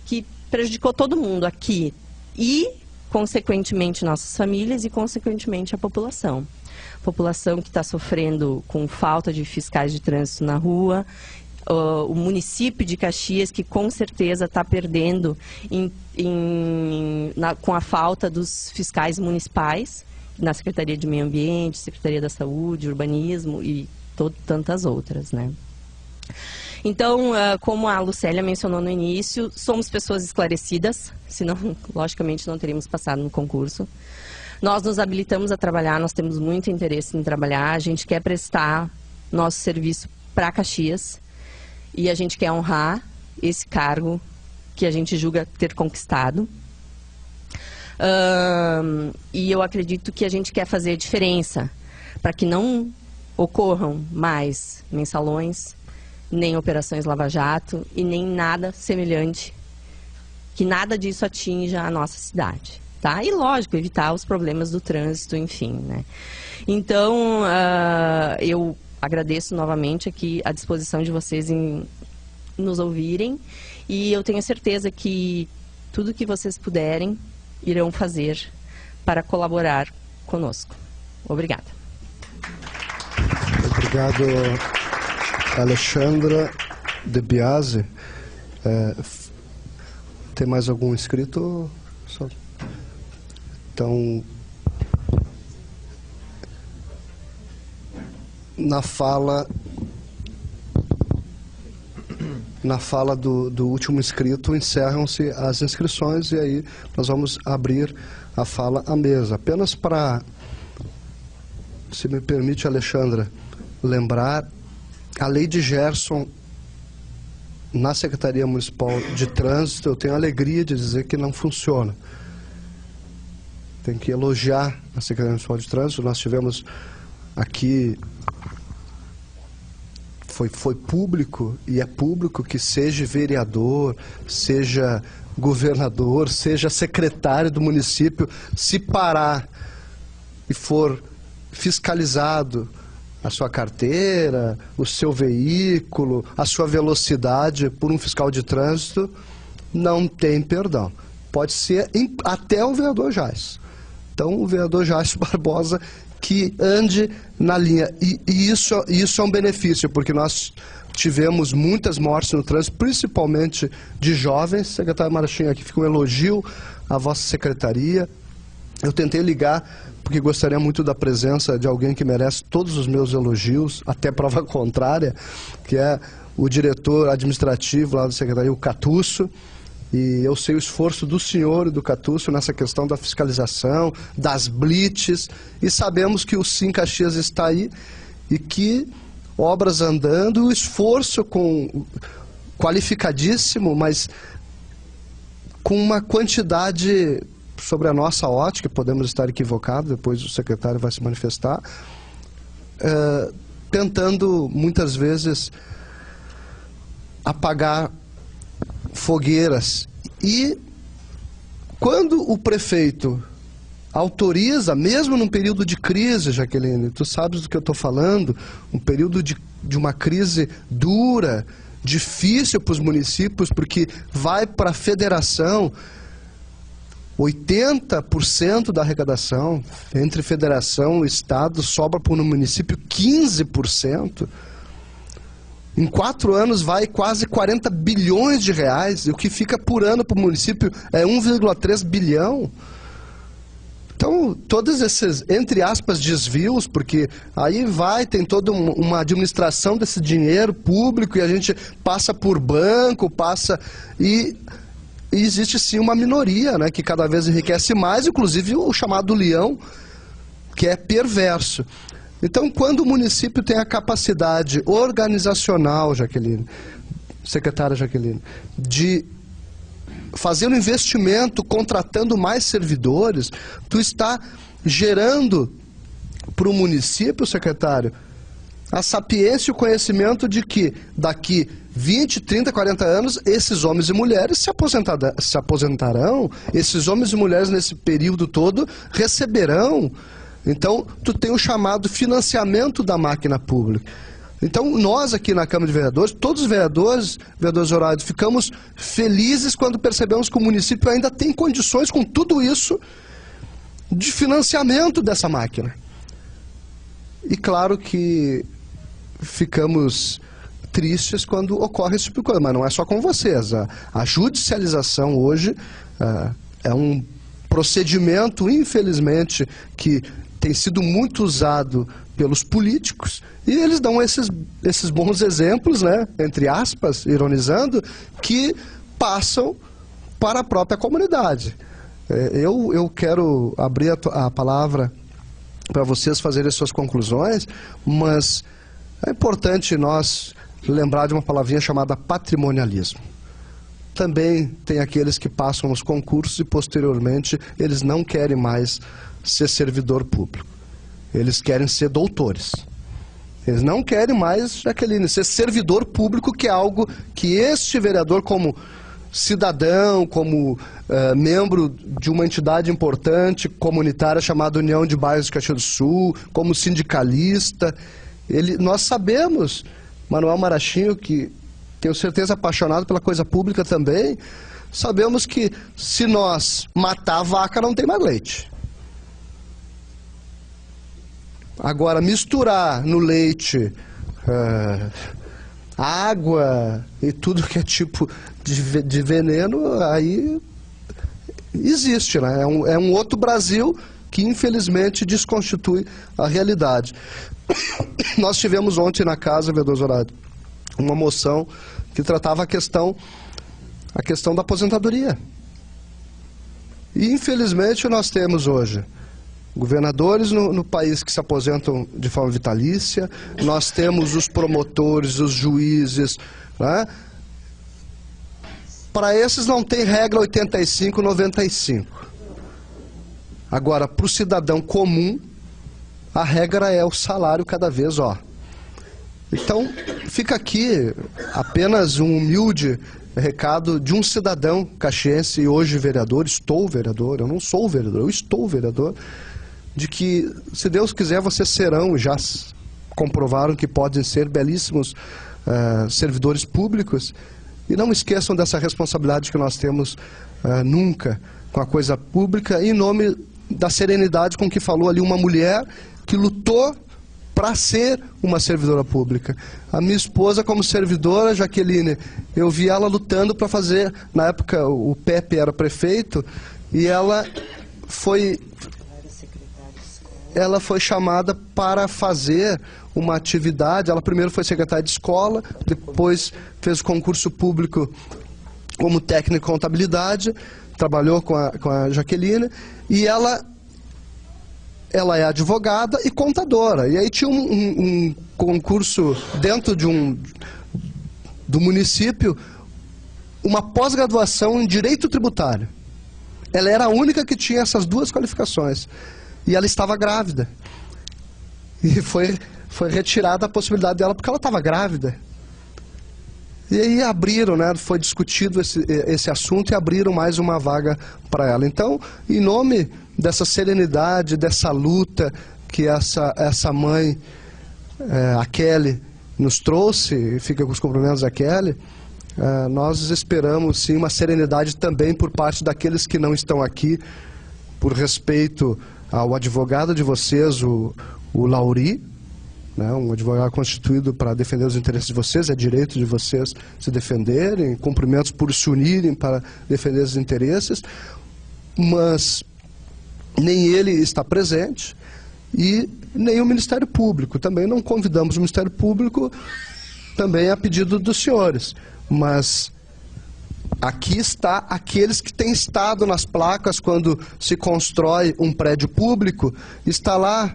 [SPEAKER 6] que prejudicou todo mundo aqui e, consequentemente, nossas famílias e, consequentemente, a população. População que está sofrendo com falta de fiscais de trânsito na rua, o município de Caxias, que com certeza está perdendo com a falta dos fiscais municipais, na Secretaria de Meio Ambiente, Secretaria da Saúde, Urbanismo e tantas outras, né? Então, como a Lucélia mencionou no início, somos pessoas esclarecidas, senão, logicamente, não teríamos passado no concurso. Nós nos habilitamos a trabalhar, nós temos muito interesse em trabalhar, a gente quer prestar nosso serviço para Caxias e a gente quer honrar esse cargo que a gente julga ter conquistado. E eu acredito que a gente quer fazer a diferença para que não ocorram mais mensalões, nem operações Lava Jato e nem nada semelhante, que nada disso atinja a nossa cidade, tá? E lógico, evitar os problemas do trânsito, enfim, né? Então, eu agradeço novamente aqui a disposição de vocês em nos ouvirem e eu tenho certeza que tudo que vocês puderem irão fazer para colaborar conosco. Obrigada.
[SPEAKER 1] Obrigado, Alexandra De Biasi. Tem mais algum inscrito? Então, na fala do último inscrito, encerram-se as inscrições e aí nós vamos abrir a fala à mesa. Apenas para, se me permite, Alexandra, lembrar, a lei de Gerson, na Secretaria Municipal de Trânsito, eu tenho a alegria de dizer que não funciona. Tem que elogiar a Secretaria Municipal de Trânsito. Nós tivemos aqui, foi público, e é público que seja vereador, seja governador, seja secretário do município, se parar e for fiscalizado a sua carteira, o seu veículo, a sua velocidade por um fiscal de trânsito, não tem perdão. Pode ser até o vereador Jais. Então, o vereador Jais Barbosa que ande na linha. E isso é um benefício, porque nós tivemos muitas mortes no trânsito, principalmente de jovens. Secretário Marachinho, aqui fica um elogio à vossa secretaria. Eu tentei ligar, porque gostaria muito da presença de alguém que merece todos os meus elogios, até prova contrária, que é o diretor administrativo lá da secretaria, o Catusso. E eu sei o esforço do senhor e do Catusso nessa questão da fiscalização, das blitz, e sabemos que o Sim Caxias está aí e que obras andando, o esforço qualificadíssimo, mas com uma quantidade, sobre a nossa ótica, podemos estar equivocados, depois o secretário vai se manifestar, tentando muitas vezes apagar fogueiras. E quando o prefeito autoriza, mesmo num período de crise, Jaqueline, tu sabes do que eu estou falando, um período de uma crise dura, difícil para os municípios, porque vai para a federação, 80% da arrecadação entre federação e estado sobra para o município 15%. Em 4 anos vai quase 40 bilhões de reais, e o que fica por ano para o município é 1,3 bilhão. Então, todos esses, entre aspas, desvios, porque aí tem toda uma administração desse dinheiro público, e a gente passa por banco, e existe sim uma minoria, né, que cada vez enriquece mais, inclusive o chamado leão, que é perverso. Então, quando o município tem a capacidade organizacional, secretária Jaqueline, de fazer um investimento, contratando mais servidores, tu está gerando para o município, secretário, a sapiência e o conhecimento de que daqui 20, 30, 40 anos, esses homens e mulheres se aposentarão, esses homens e mulheres nesse período todo receberão. Então, tu tem o chamado financiamento da máquina pública. Então, nós aqui na Câmara de Vereadores, todos os vereadores Horário, ficamos felizes quando percebemos que o município ainda tem condições, com tudo isso, de financiamento dessa máquina. E claro que ficamos tristes quando ocorre esse tipo de coisa, mas não é só com vocês. A judicialização hoje é um procedimento, infelizmente, que tem sido muito usado pelos políticos, e eles dão esses bons exemplos, né, entre aspas, ironizando, que passam para a própria comunidade. Eu quero abrir a palavra para vocês fazerem as suas conclusões, mas é importante nós lembrar de uma palavrinha chamada patrimonialismo. Também tem aqueles que passam nos concursos e, posteriormente, eles não querem mais ser servidor público. Eles querem ser doutores. Eles não querem mais, Jaqueline, ser servidor público, que é algo que este vereador, como cidadão, como membro de uma entidade importante, comunitária, chamada União de Bairros de Caxias do Sul, como sindicalista, nós sabemos, Manuel Marachinho, que tenho certeza apaixonado pela coisa pública também, sabemos que se nós matar a vaca não tem mais leite. Agora, misturar no leite água e tudo que é tipo de veneno, aí existe, né? É um outro Brasil que infelizmente desconstitui a realidade. Nós tivemos ontem na casa, vereador Zoraide, uma moção que tratava a questão da aposentadoria. E infelizmente nós temos hoje governadores no país que se aposentam de forma vitalícia, nós temos os promotores, os juízes, né? Para esses não tem regra 85, 95. Agora, para o cidadão comum, a regra é o salário cada vez, Então, fica aqui apenas um humilde recado de um cidadão caxiense, e hoje vereador, eu não sou vereador, eu estou vereador, de que, se Deus quiser, vocês serão já comprovaram que podem ser belíssimos servidores públicos. E não esqueçam dessa responsabilidade que nós temos nunca com a coisa pública, em nome da serenidade com que falou ali uma mulher que lutou para ser uma servidora pública. A minha esposa, como servidora, Jaqueline, eu vi ela lutando para fazer, na época o Pepe era prefeito, e ela foi chamada para fazer uma atividade. Ela primeiro foi secretária de escola, depois fez concurso público como técnico em contabilidade, trabalhou com a Jaqueline, e ela é advogada e contadora. E aí tinha um concurso dentro do município, uma pós-graduação em Direito Tributário. Ela era a única que tinha essas duas qualificações. E ela estava grávida. E foi retirada a possibilidade dela porque ela estava grávida. E aí abriram, né, foi discutido esse assunto e abriram mais uma vaga para ela. Então, em nome dessa serenidade, dessa luta que essa mãe, a Kelly, nos trouxe, e fica com os cumprimentos da Kelly, nós esperamos sim uma serenidade também por parte daqueles que não estão aqui, por respeito ao advogado de vocês, o Lauri, né, um advogado constituído para defender os interesses de vocês, é direito de vocês se defenderem, cumprimentos por se unirem para defender os interesses, mas nem ele está presente e nem o Ministério Público. Também não convidamos o Ministério Público, também a pedido dos senhores, mas aqui está aqueles que têm estado nas placas quando se constrói um prédio público. Está lá,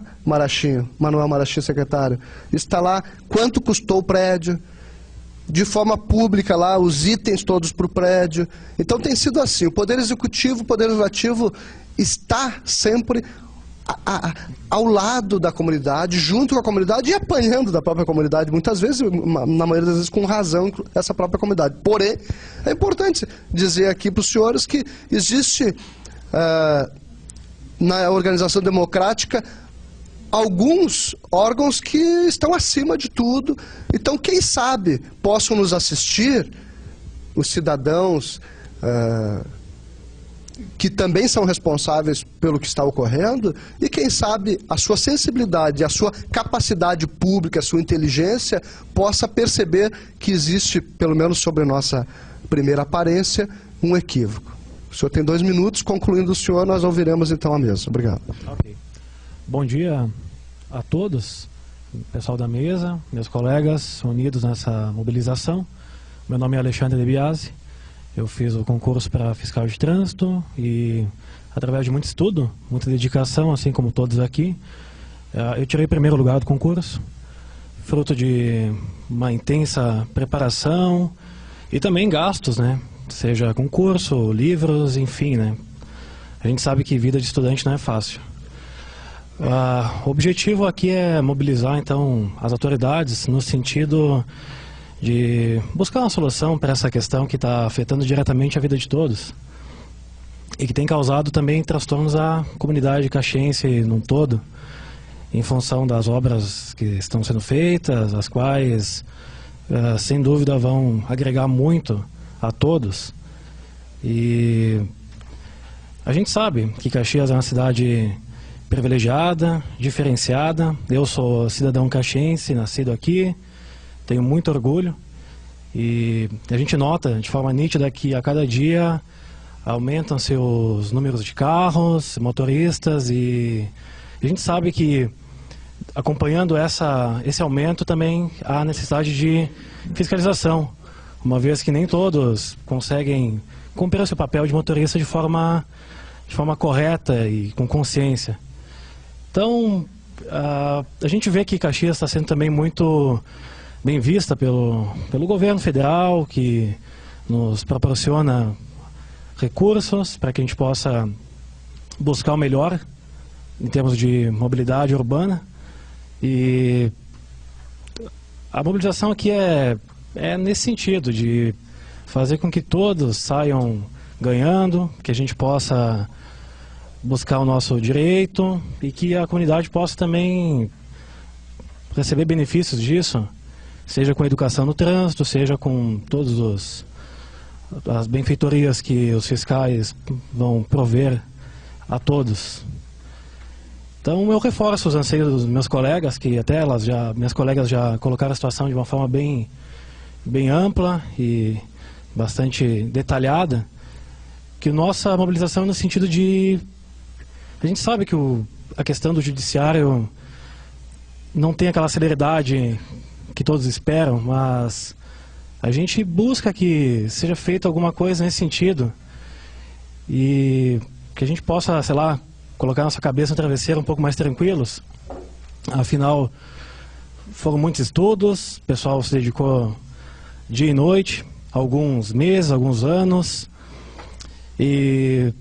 [SPEAKER 1] Manuel Marachinho, secretário, está lá quanto custou o prédio, de forma pública lá, os itens todos para o prédio. Então tem sido assim, o Poder Executivo, o Poder Legislativo está sempre ao lado da comunidade, junto com a comunidade e apanhando da própria comunidade, muitas vezes, na maioria das vezes com razão, essa própria comunidade. Porém, é importante dizer aqui para os senhores que existe na organização democrática alguns órgãos que estão acima de tudo. Então, quem sabe possam nos assistir, os cidadãos que também são responsáveis pelo que está ocorrendo, e quem sabe a sua sensibilidade, a sua capacidade pública, a sua inteligência, possa perceber que existe, pelo menos sobre nossa primeira aparência, um equívoco. O senhor tem 2 minutos, concluindo o senhor, nós ouviremos então a mesa. Obrigado.
[SPEAKER 7] Okay. Bom dia a todos, pessoal da mesa, meus colegas unidos nessa mobilização. Meu nome é Alexandre De Biasi. Eu fiz o concurso para fiscal de trânsito e, através de muito estudo, muita dedicação, assim como todos aqui, eu tirei o primeiro lugar do concurso, fruto de uma intensa preparação e também gastos, né? Seja concurso, livros, enfim, né? A gente sabe que vida de estudante não é fácil. O objetivo aqui é mobilizar, então, as autoridades no sentido de buscar uma solução para essa questão que está afetando diretamente a vida de todos e que tem causado também transtornos à comunidade caxiense num todo, em função das obras que estão sendo feitas, as quais, sem dúvida, vão agregar muito a todos. E a gente sabe que Caxias é uma cidade privilegiada, diferenciada. Eu sou cidadão caxiense, nascido aqui, tenho muito orgulho, e a gente nota de forma nítida que a cada dia aumentam-se os números de carros, motoristas, e a gente sabe que, acompanhando esse aumento, também há necessidade de fiscalização, uma vez que nem todos conseguem cumprir o seu papel de motorista de forma correta e com consciência. Então, a gente vê que Caxias está sendo também muito bem vista pelo governo federal, que nos proporciona recursos para que a gente possa buscar o melhor em termos de mobilidade urbana. E a mobilização aqui é nesse sentido, de fazer com que todos saiam ganhando, que a gente possa buscar o nosso direito e que a comunidade possa também receber benefícios disso, seja com a educação no trânsito, seja com todas as benfeitorias que os fiscais vão prover a todos. Então eu reforço os anseios dos meus colegas, que até minhas colegas já colocaram a situação de uma forma bem ampla e bastante detalhada, que nossa mobilização é no sentido de... A gente sabe que a questão do judiciário não tem aquela celeridade que todos esperam, mas a gente busca que seja feita alguma coisa nesse sentido e que a gente possa, sei lá, colocar nossa cabeça no travesseiro um pouco mais tranquilos. Afinal, foram muitos estudos, o pessoal se dedicou dia e noite, alguns meses, alguns anos, e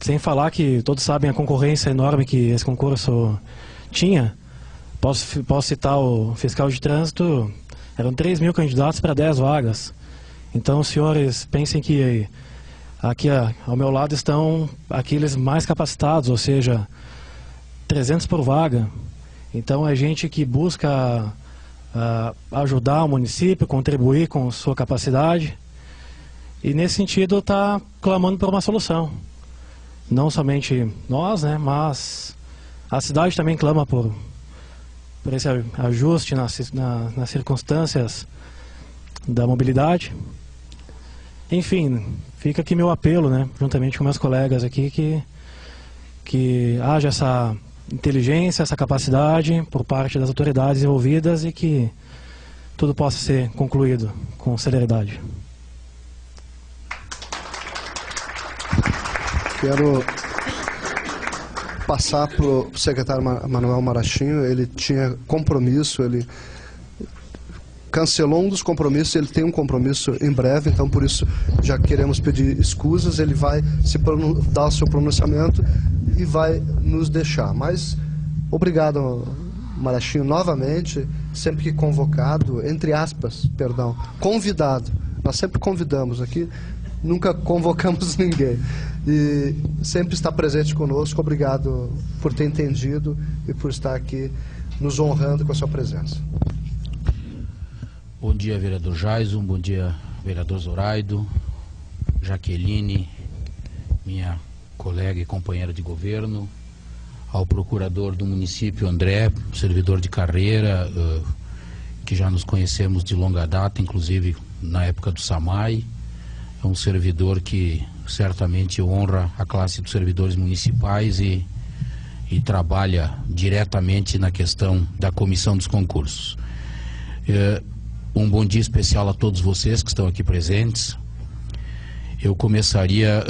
[SPEAKER 7] sem falar que todos sabem a concorrência enorme que esse concurso tinha. Posso citar o fiscal de trânsito, eram 3.000 candidatos para 10 vagas. Então, os senhores pensem que aqui ao meu lado estão aqueles mais capacitados, ou seja, 300 por vaga. Então, é gente que busca ajudar o município, contribuir com sua capacidade. E, nesse sentido, está clamando por uma solução. Não somente nós, né, mas a cidade também clama por esse ajuste nas circunstâncias da mobilidade. Enfim, fica aqui meu apelo, né, juntamente com meus colegas aqui, que haja essa inteligência, essa capacidade por parte das autoridades envolvidas e que tudo possa ser concluído com celeridade.
[SPEAKER 1] Quero passar para o secretário Manuel Marachinho. Ele tinha compromisso, ele cancelou um dos compromissos, ele tem um compromisso em breve, então por isso já queremos pedir escusas. Ele vai dar o seu pronunciamento e vai nos deixar. Mas obrigado, Marachinho, novamente, sempre que convocado, entre aspas, perdão, convidado. Nós sempre convidamos aqui, nunca convocamos ninguém. E sempre está presente conosco. Obrigado por ter entendido e por estar aqui nos honrando com a sua presença.
[SPEAKER 8] Bom dia, vereador Jaison, bom dia, vereador Zoraido, Jaqueline, minha colega e companheira de governo, ao procurador do município André, servidor de carreira, que já nos conhecemos de longa data, inclusive na época do SAMAI. É um servidor que certamente honra a classe dos servidores municipais e trabalha diretamente na questão da comissão dos concursos. Um bom dia especial a todos vocês que estão aqui presentes. Eu começaria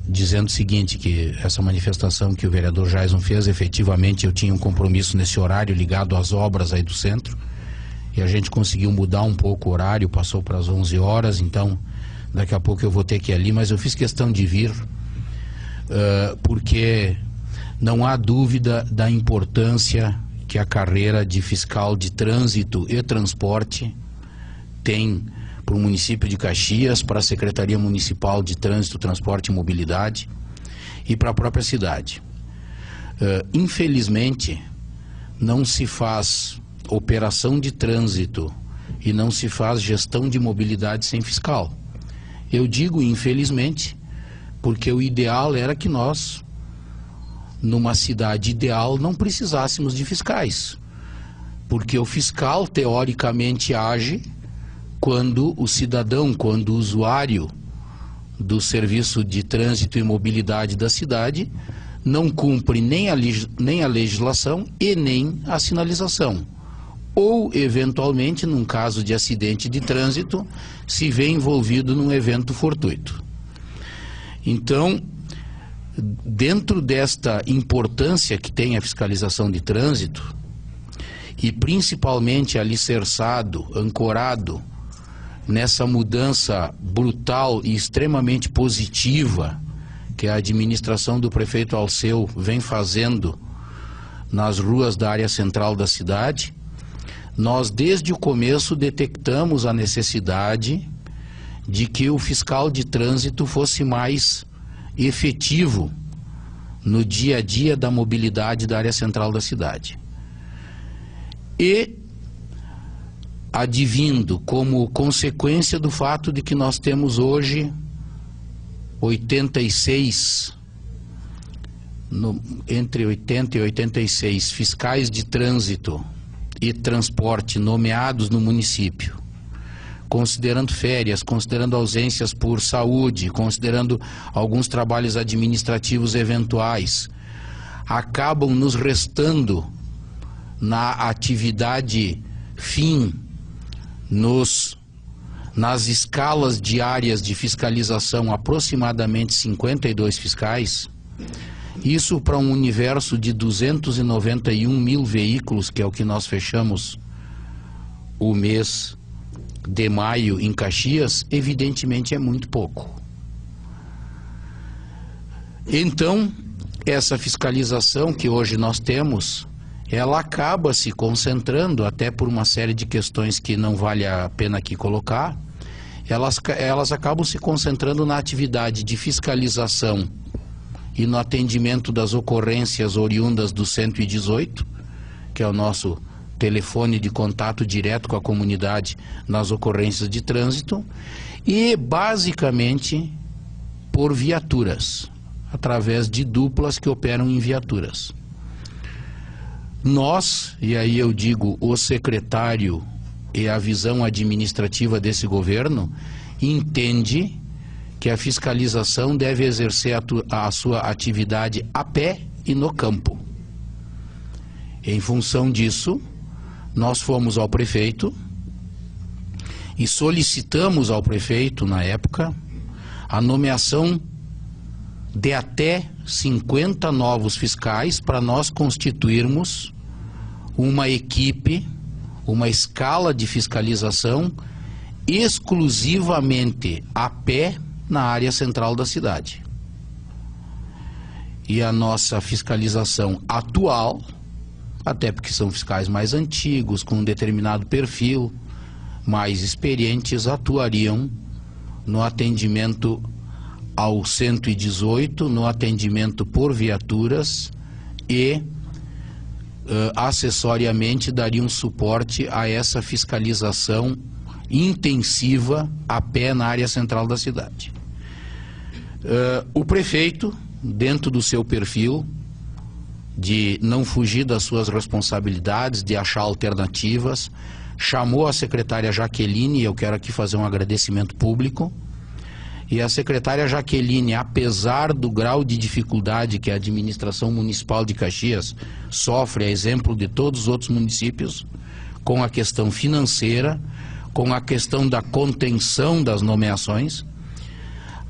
[SPEAKER 8] dizendo o seguinte, que essa manifestação que o vereador Jaison fez, efetivamente eu tinha um compromisso nesse horário ligado às obras aí do centro, e a gente conseguiu mudar um pouco o horário, passou para as 11 horas, então daqui a pouco eu vou ter que ir ali, mas eu fiz questão de vir, porque não há dúvida da importância que a carreira de fiscal de trânsito e transporte tem para o município de Caxias, para a Secretaria Municipal de Trânsito, Transporte e Mobilidade e para a própria cidade. Infelizmente, não se faz operação de trânsito e não se faz gestão de mobilidade sem fiscal. Eu digo infelizmente, porque o ideal era que nós, numa cidade ideal, não precisássemos de fiscais. Porque o fiscal, teoricamente, age quando o cidadão, quando o usuário do serviço de trânsito e mobilidade da cidade não cumpre nem a legislação e nem a sinalização. Ou, eventualmente, num caso de acidente de trânsito, se vê envolvido num evento fortuito. Então, dentro desta importância que tem a fiscalização de trânsito, e principalmente alicerçado, ancorado nessa mudança brutal e extremamente positiva que a administração do prefeito Alceu vem fazendo nas ruas da área central da cidade, nós desde o começo detectamos a necessidade de que o fiscal de trânsito fosse mais efetivo no dia a dia da mobilidade da área central da cidade. E advindo como consequência do fato de que nós temos hoje 86, entre 80 e 86 fiscais de trânsito e transporte nomeados no município, considerando férias, considerando ausências por saúde, considerando alguns trabalhos administrativos eventuais, acabam nos restando na atividade fim, nas escalas diárias de fiscalização, aproximadamente 52 fiscais. Isso para um universo de 291 mil veículos, que é o que nós fechamos o mês de maio em Caxias, evidentemente é muito pouco. Então, essa fiscalização que hoje nós temos, ela acaba se concentrando, até por uma série de questões que não vale a pena aqui colocar, elas acabam se concentrando na atividade de fiscalização e no atendimento das ocorrências oriundas do 118, que é o nosso telefone de contato direto com a comunidade nas ocorrências de trânsito, e basicamente por viaturas, através de duplas que operam em viaturas. Nós, e aí eu digo o secretário e a visão administrativa desse governo, entende que a fiscalização deve exercer a sua atividade a pé e no campo. Em função disso, nós fomos ao prefeito e solicitamos ao prefeito, na época, a nomeação de até 50 novos fiscais para nós constituirmos uma equipe, uma escala de fiscalização exclusivamente a pé na área central da cidade. E a nossa fiscalização atual, até porque são fiscais mais antigos, com um determinado perfil, mais experientes, atuariam no atendimento ao 118, no atendimento por viaturas e acessoriamente dariam suporte a essa fiscalização intensiva a pé na área central da cidade. O prefeito, dentro do seu perfil de não fugir das suas responsabilidades, de achar alternativas, chamou a secretária Jaqueline, e eu quero aqui fazer um agradecimento público. E a secretária Jaqueline, apesar do grau de dificuldade que a administração municipal de Caxias sofre, a exemplo de todos os outros municípios, com a questão financeira, com a questão da contenção das nomeações,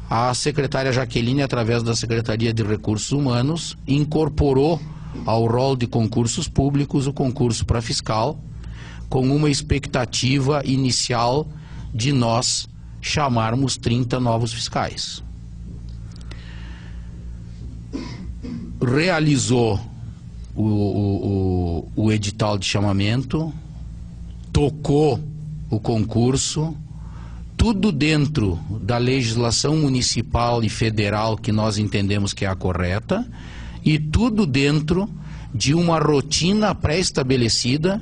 [SPEAKER 8] a secretária Jaqueline, através da Secretaria de Recursos Humanos, incorporou ao rol de concursos públicos o concurso para fiscal, com uma expectativa inicial de nós chamarmos 30 novos fiscais. Realizou o edital de chamamento, tocou o concurso, tudo dentro da legislação municipal e federal que nós entendemos que é a correta, e tudo dentro de uma rotina pré-estabelecida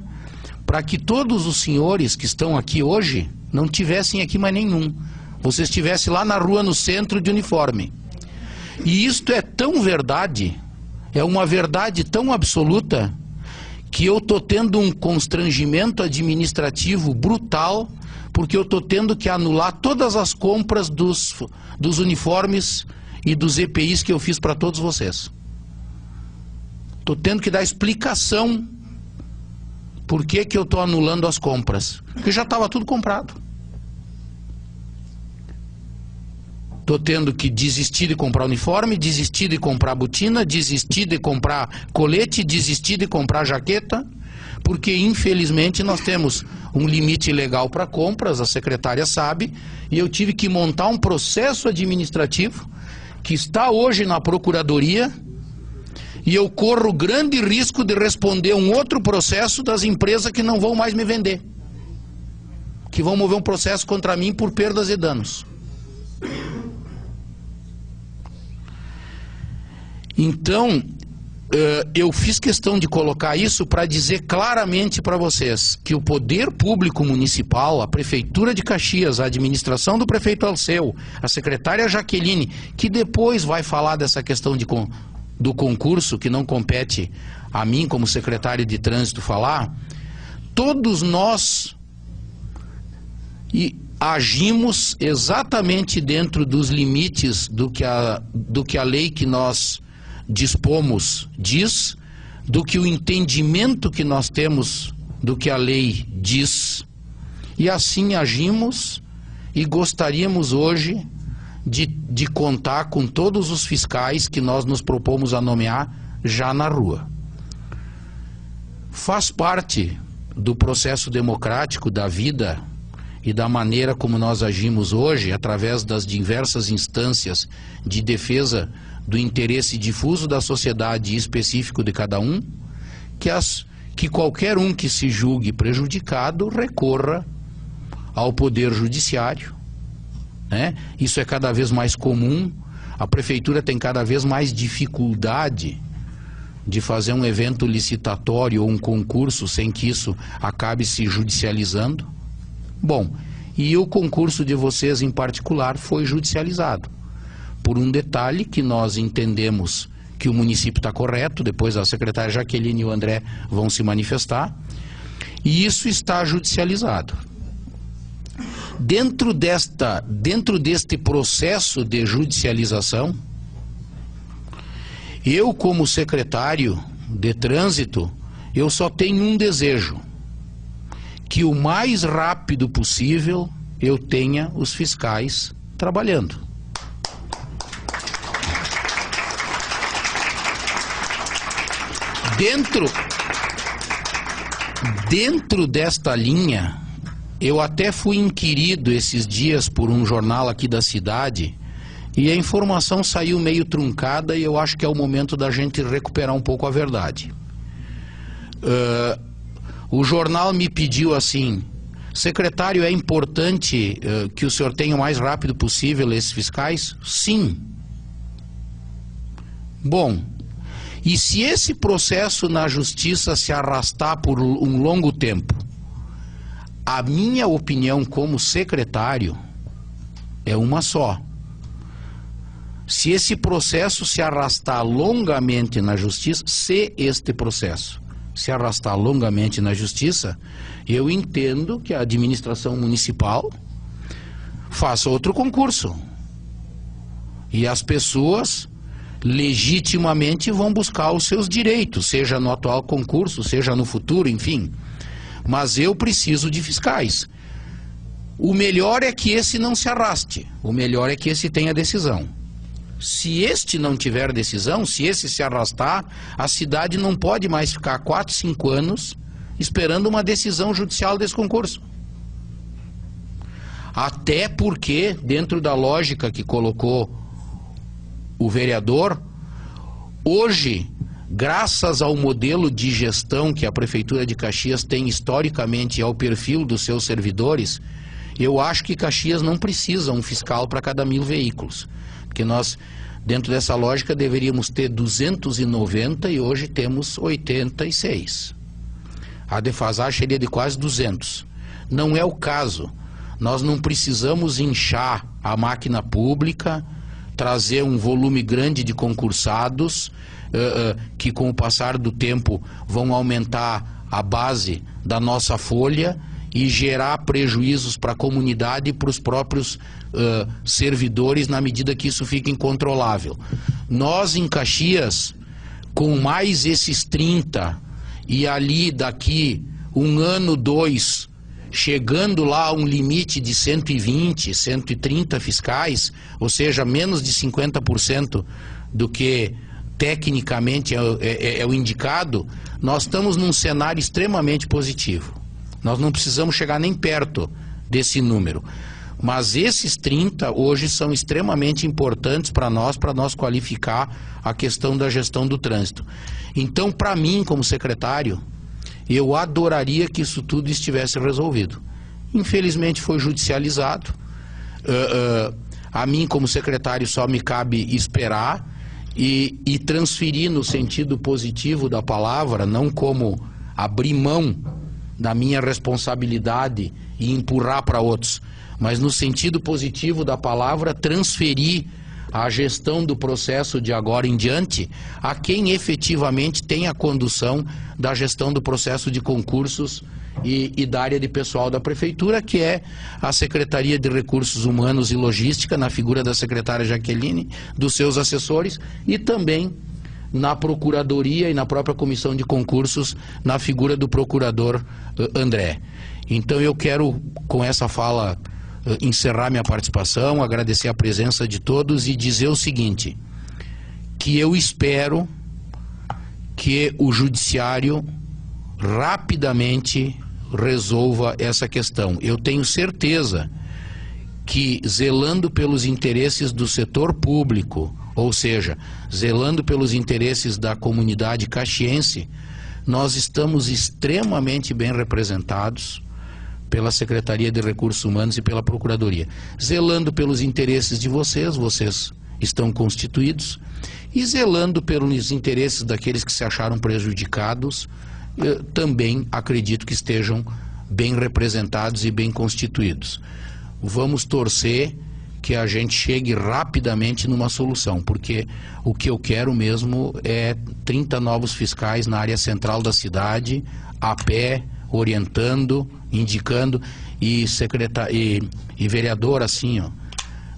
[SPEAKER 8] para que todos os senhores que estão aqui hoje não tivessem aqui mais nenhum. Você estivesse lá na rua, no centro, de uniforme. E isto é tão verdade, é uma verdade tão absoluta, que eu estou tendo um constrangimento administrativo brutal, porque eu estou tendo que anular todas as compras dos uniformes e dos EPIs que eu fiz para todos vocês. Estou tendo que dar explicação por que eu estou anulando as compras. Porque já estava tudo comprado. Estou tendo que desistir de comprar uniforme, desistir de comprar botina, desistir de comprar colete, desistir de comprar jaqueta, porque infelizmente nós temos um limite legal para compras, a secretária sabe, e eu tive que montar um processo administrativo que está hoje na Procuradoria, e eu corro grande risco de responder um outro processo das empresas que não vão mais me vender, que vão mover um processo contra mim por perdas e danos. Então, eu fiz questão de colocar isso para dizer claramente para vocês que o poder público municipal, a Prefeitura de Caxias, a administração do prefeito Alceu, a secretária Jaqueline, que depois vai falar dessa questão do concurso, que não compete a mim como secretário de trânsito falar, todos nós agimos exatamente dentro dos limites do que a lei que nós dispomos diz, do que o entendimento que nós temos do que a lei diz, e assim agimos, e gostaríamos hoje de contar com todos os fiscais que nós nos propomos a nomear já na rua. Faz parte do processo democrático da vida e da maneira como nós agimos hoje, através das diversas instâncias de defesa do interesse difuso da sociedade e específico de cada um, que qualquer um que se julgue prejudicado recorra ao Poder Judiciário, né? Isso é cada vez mais comum, a Prefeitura tem cada vez mais dificuldade de fazer um evento licitatório ou um concurso sem que isso acabe se judicializando. Bom, e o concurso de vocês em particular foi judicializado por um detalhe que nós entendemos que o município está correto, depois a secretária Jaqueline e o André vão se manifestar, e isso está judicializado. Dentro deste processo de judicialização, eu como secretário de trânsito, eu só tenho um desejo, que o mais rápido possível eu tenha os fiscais trabalhando. Dentro desta linha, eu até fui inquirido esses dias por um jornal aqui da cidade e a informação saiu meio truncada e eu acho que é o momento da gente recuperar um pouco a verdade. O jornal me pediu assim: secretário, é importante que o senhor tenha o mais rápido possível esses fiscais? Sim. Bom, e se esse processo na justiça se arrastar por um longo tempo, a minha opinião como secretário é uma só. Se esse processo se arrastar longamente na justiça, se arrastar longamente na justiça, eu entendo que a administração municipal faça outro concurso. E as pessoas legitimamente vão buscar os seus direitos, seja no atual concurso, seja no futuro, enfim. Mas eu preciso de fiscais. O melhor é que esse não se arraste, o melhor é que esse tenha decisão. Se este não tiver decisão, se esse se arrastar, a cidade não pode mais ficar 4, 5 anos esperando uma decisão judicial desse concurso. Até porque, dentro da lógica que colocou o vereador, hoje, graças ao modelo de gestão que a Prefeitura de Caxias tem historicamente e ao perfil dos seus servidores, eu acho que Caxias não precisa um fiscal para cada 1000 veículos. Porque nós, dentro dessa lógica, deveríamos ter 290 e hoje temos 86. A defasagem seria de quase 200. Não é o caso. Nós não precisamos inchar a máquina pública, trazer um volume grande de concursados, que com o passar do tempo vão aumentar a base da nossa folha e gerar prejuízos para a comunidade e para os próprios servidores na medida que isso fica incontrolável. Nós em Caxias, com mais esses 30 e ali daqui 1 ano, 2, chegando lá a um limite de 120, 130 fiscais, ou seja, menos de 50% do que tecnicamente é o indicado, nós estamos num cenário extremamente positivo. Nós não precisamos chegar nem perto desse número. Mas esses 30 hoje são extremamente importantes para nós qualificar a questão da gestão do trânsito. Então, para mim, como secretário, eu adoraria que isso tudo estivesse resolvido. Infelizmente foi judicializado. A mim, como secretário, só me cabe esperar e transferir no sentido positivo da palavra, não como abrir mão da minha responsabilidade e empurrar para outros, mas no sentido positivo da palavra, transferir a gestão do processo de agora em diante a quem efetivamente tem a condução da gestão do processo de concursos e da área de pessoal da Prefeitura, que é a Secretaria de Recursos Humanos e Logística, na figura da secretária Jaqueline, dos seus assessores, e também na Procuradoria e na própria Comissão de Concursos, na figura do Procurador André. Então eu quero, com essa fala, encerrar minha participação, agradecer a presença de todos e dizer o seguinte, que eu espero que o Judiciário rapidamente resolva essa questão. Eu tenho certeza que, zelando pelos interesses do setor público, ou seja, zelando pelos interesses da comunidade caxiense, nós estamos extremamente bem representados pela Secretaria de Recursos Humanos e pela Procuradoria. Zelando pelos interesses de vocês, vocês estão constituídos, e zelando pelos interesses daqueles que se acharam prejudicados, também acredito que estejam bem representados e bem constituídos. Vamos torcer que a gente chegue rapidamente numa solução, porque o que eu quero mesmo é 30 novos fiscais na área central da cidade, a pé, orientando, indicando, e vereador, assim, ó,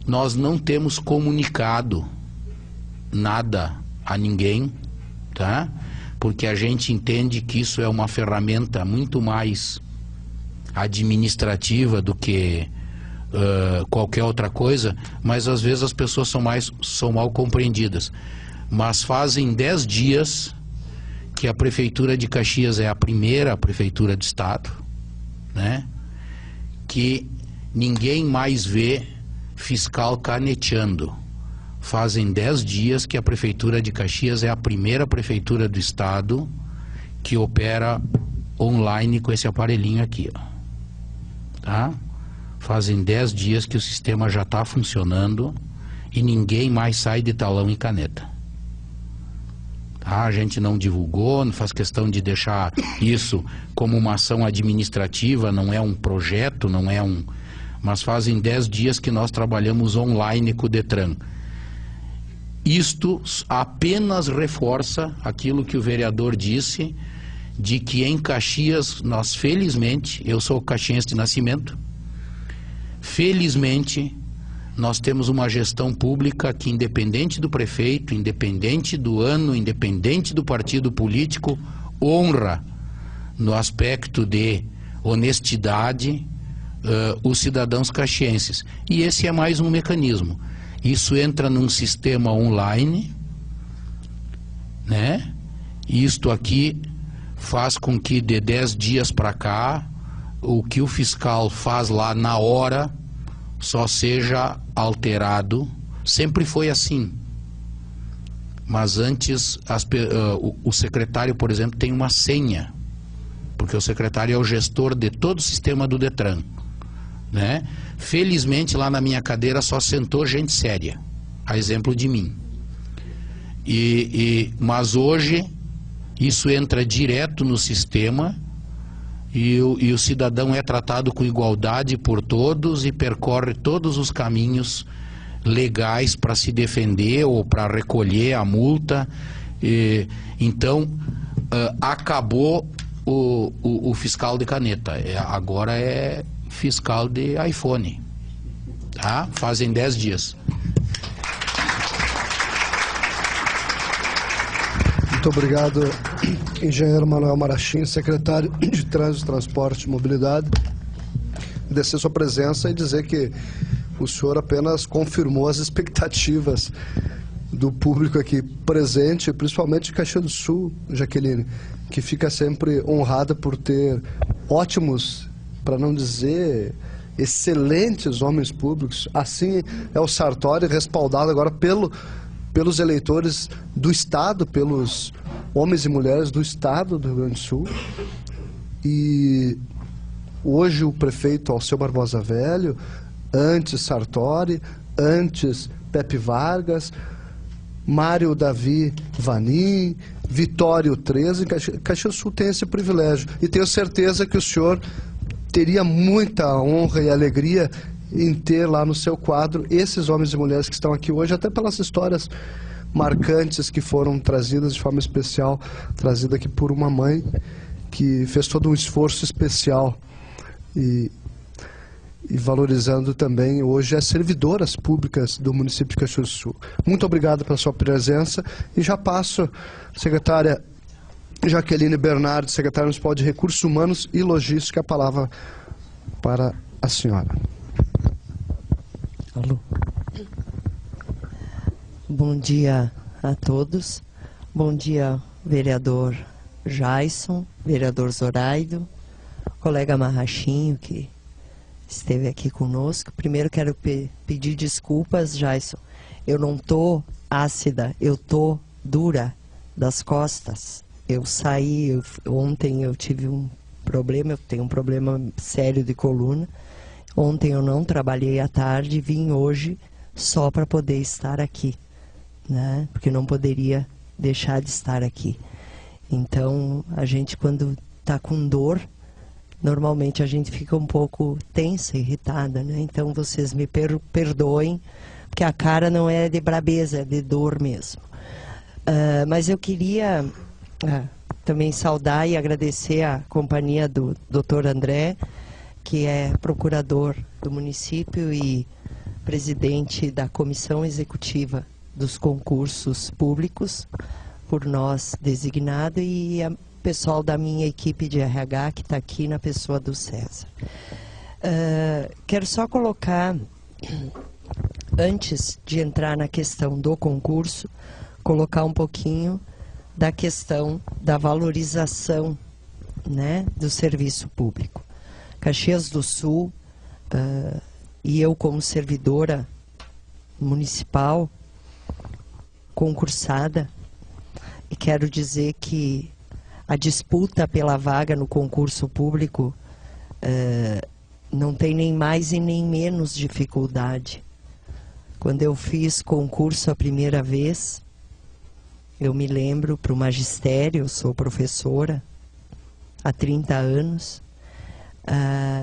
[SPEAKER 8] nós não temos comunicado nada a ninguém, tá? Porque a gente entende que isso é uma ferramenta muito mais administrativa do que qualquer outra coisa, mas às vezes as pessoas são mal compreendidas. Mas fazem 10 dias que a Prefeitura de Caxias é a primeira prefeitura do estado, né? Que ninguém mais vê fiscal caneteando. Fazem 10 dias que a Prefeitura de Caxias é a primeira prefeitura do estado que opera online com esse aparelhinho aqui, ó. Tá? Fazem 10 dias que o sistema já está funcionando e ninguém mais sai de talão e caneta. Tá? A gente não divulgou, não faz questão de deixar isso como uma ação administrativa, não é um projeto, não é um... Mas fazem 10 dias que nós trabalhamos online com o Detran. Isto apenas reforça aquilo que o vereador disse, de que em Caxias, nós felizmente, eu sou caxiense de nascimento, felizmente, nós temos uma gestão pública que, independente do prefeito, independente do ano, independente do partido político, honra no aspecto de honestidade os cidadãos caxienses. E esse é mais um mecanismo. Isso entra num sistema online, né? Isto aqui faz com que de 10 dias para cá, o que o fiscal faz lá na hora só seja alterado. Sempre foi assim. Mas antes, o secretário, por exemplo, tem uma senha, porque o secretário é o gestor de todo o sistema do Detran, né? Felizmente lá na minha cadeira só sentou gente séria, a exemplo de mim. Mas hoje isso entra direto no sistema e o cidadão é tratado com igualdade por todos e percorre todos os caminhos legais para se defender ou para recolher a multa. Então acabou o fiscal de caneta, agora é fiscal de iPhone, tá? Fazem 10 dias.
[SPEAKER 1] Muito obrigado, engenheiro Manuel Marachim, secretário de Trânsito, Transporte e Mobilidade. Agradecer sua presença e dizer que o senhor apenas confirmou as expectativas do público aqui presente, principalmente de Caxias do Sul, Jaqueline, que fica sempre honrada por ter ótimos, para não dizer excelentes homens públicos. Assim é o Sartori, respaldado agora pelos eleitores do Estado, pelos homens e mulheres do Estado do Rio Grande do Sul. E hoje o prefeito Alceu Barbosa Velho, antes Sartori, antes Pepe Vargas, Mário Davi Vanim, Vitório 13, Caxias do Sul tem esse privilégio. E tenho certeza que o senhor teria muita honra e alegria em ter lá no seu quadro esses homens e mulheres que estão aqui hoje, até pelas histórias marcantes que foram trazidas de forma especial, trazida aqui por uma mãe que fez todo um esforço especial e valorizando também hoje as servidoras públicas do município de Caxias do Sul. Muito obrigado pela sua presença e já passo, secretária Jaqueline Bernardo, secretária municipal de Recursos Humanos e Logística, a palavra para a senhora.
[SPEAKER 2] Alô. Bom dia a todos. Bom dia, vereador Jaison, vereador Zoraide, colega Marrachinho, que esteve aqui conosco. Primeiro quero pedir desculpas, Jaison. Eu não estou ácida, eu estou dura das costas. Eu saí, ontem eu tive um problema, eu tenho um problema sério de coluna. Ontem eu não trabalhei à tarde, vim hoje só para poder estar aqui, né? Porque não poderia deixar de estar aqui. Então, a gente quando está com dor, normalmente a gente fica um pouco tensa, irritada, né? Então, vocês me perdoem, porque a cara não é de brabeza, é de dor mesmo. Mas eu queria também saudar e agradecer a companhia do Dr. André, que é procurador do município e presidente da Comissão Executiva dos Concursos Públicos, por nós designado, e o pessoal da minha equipe de RH, que está aqui na pessoa do César. Quero só colocar, antes de entrar na questão do concurso, colocar um pouquinho da questão da valorização, né, do serviço público. Caxias do Sul, e eu como servidora municipal, concursada, e quero dizer que a disputa pela vaga no concurso público não tem nem mais e nem menos dificuldade. Quando eu fiz concurso a primeira vez, eu me lembro para o magistério, eu sou professora há 30 anos,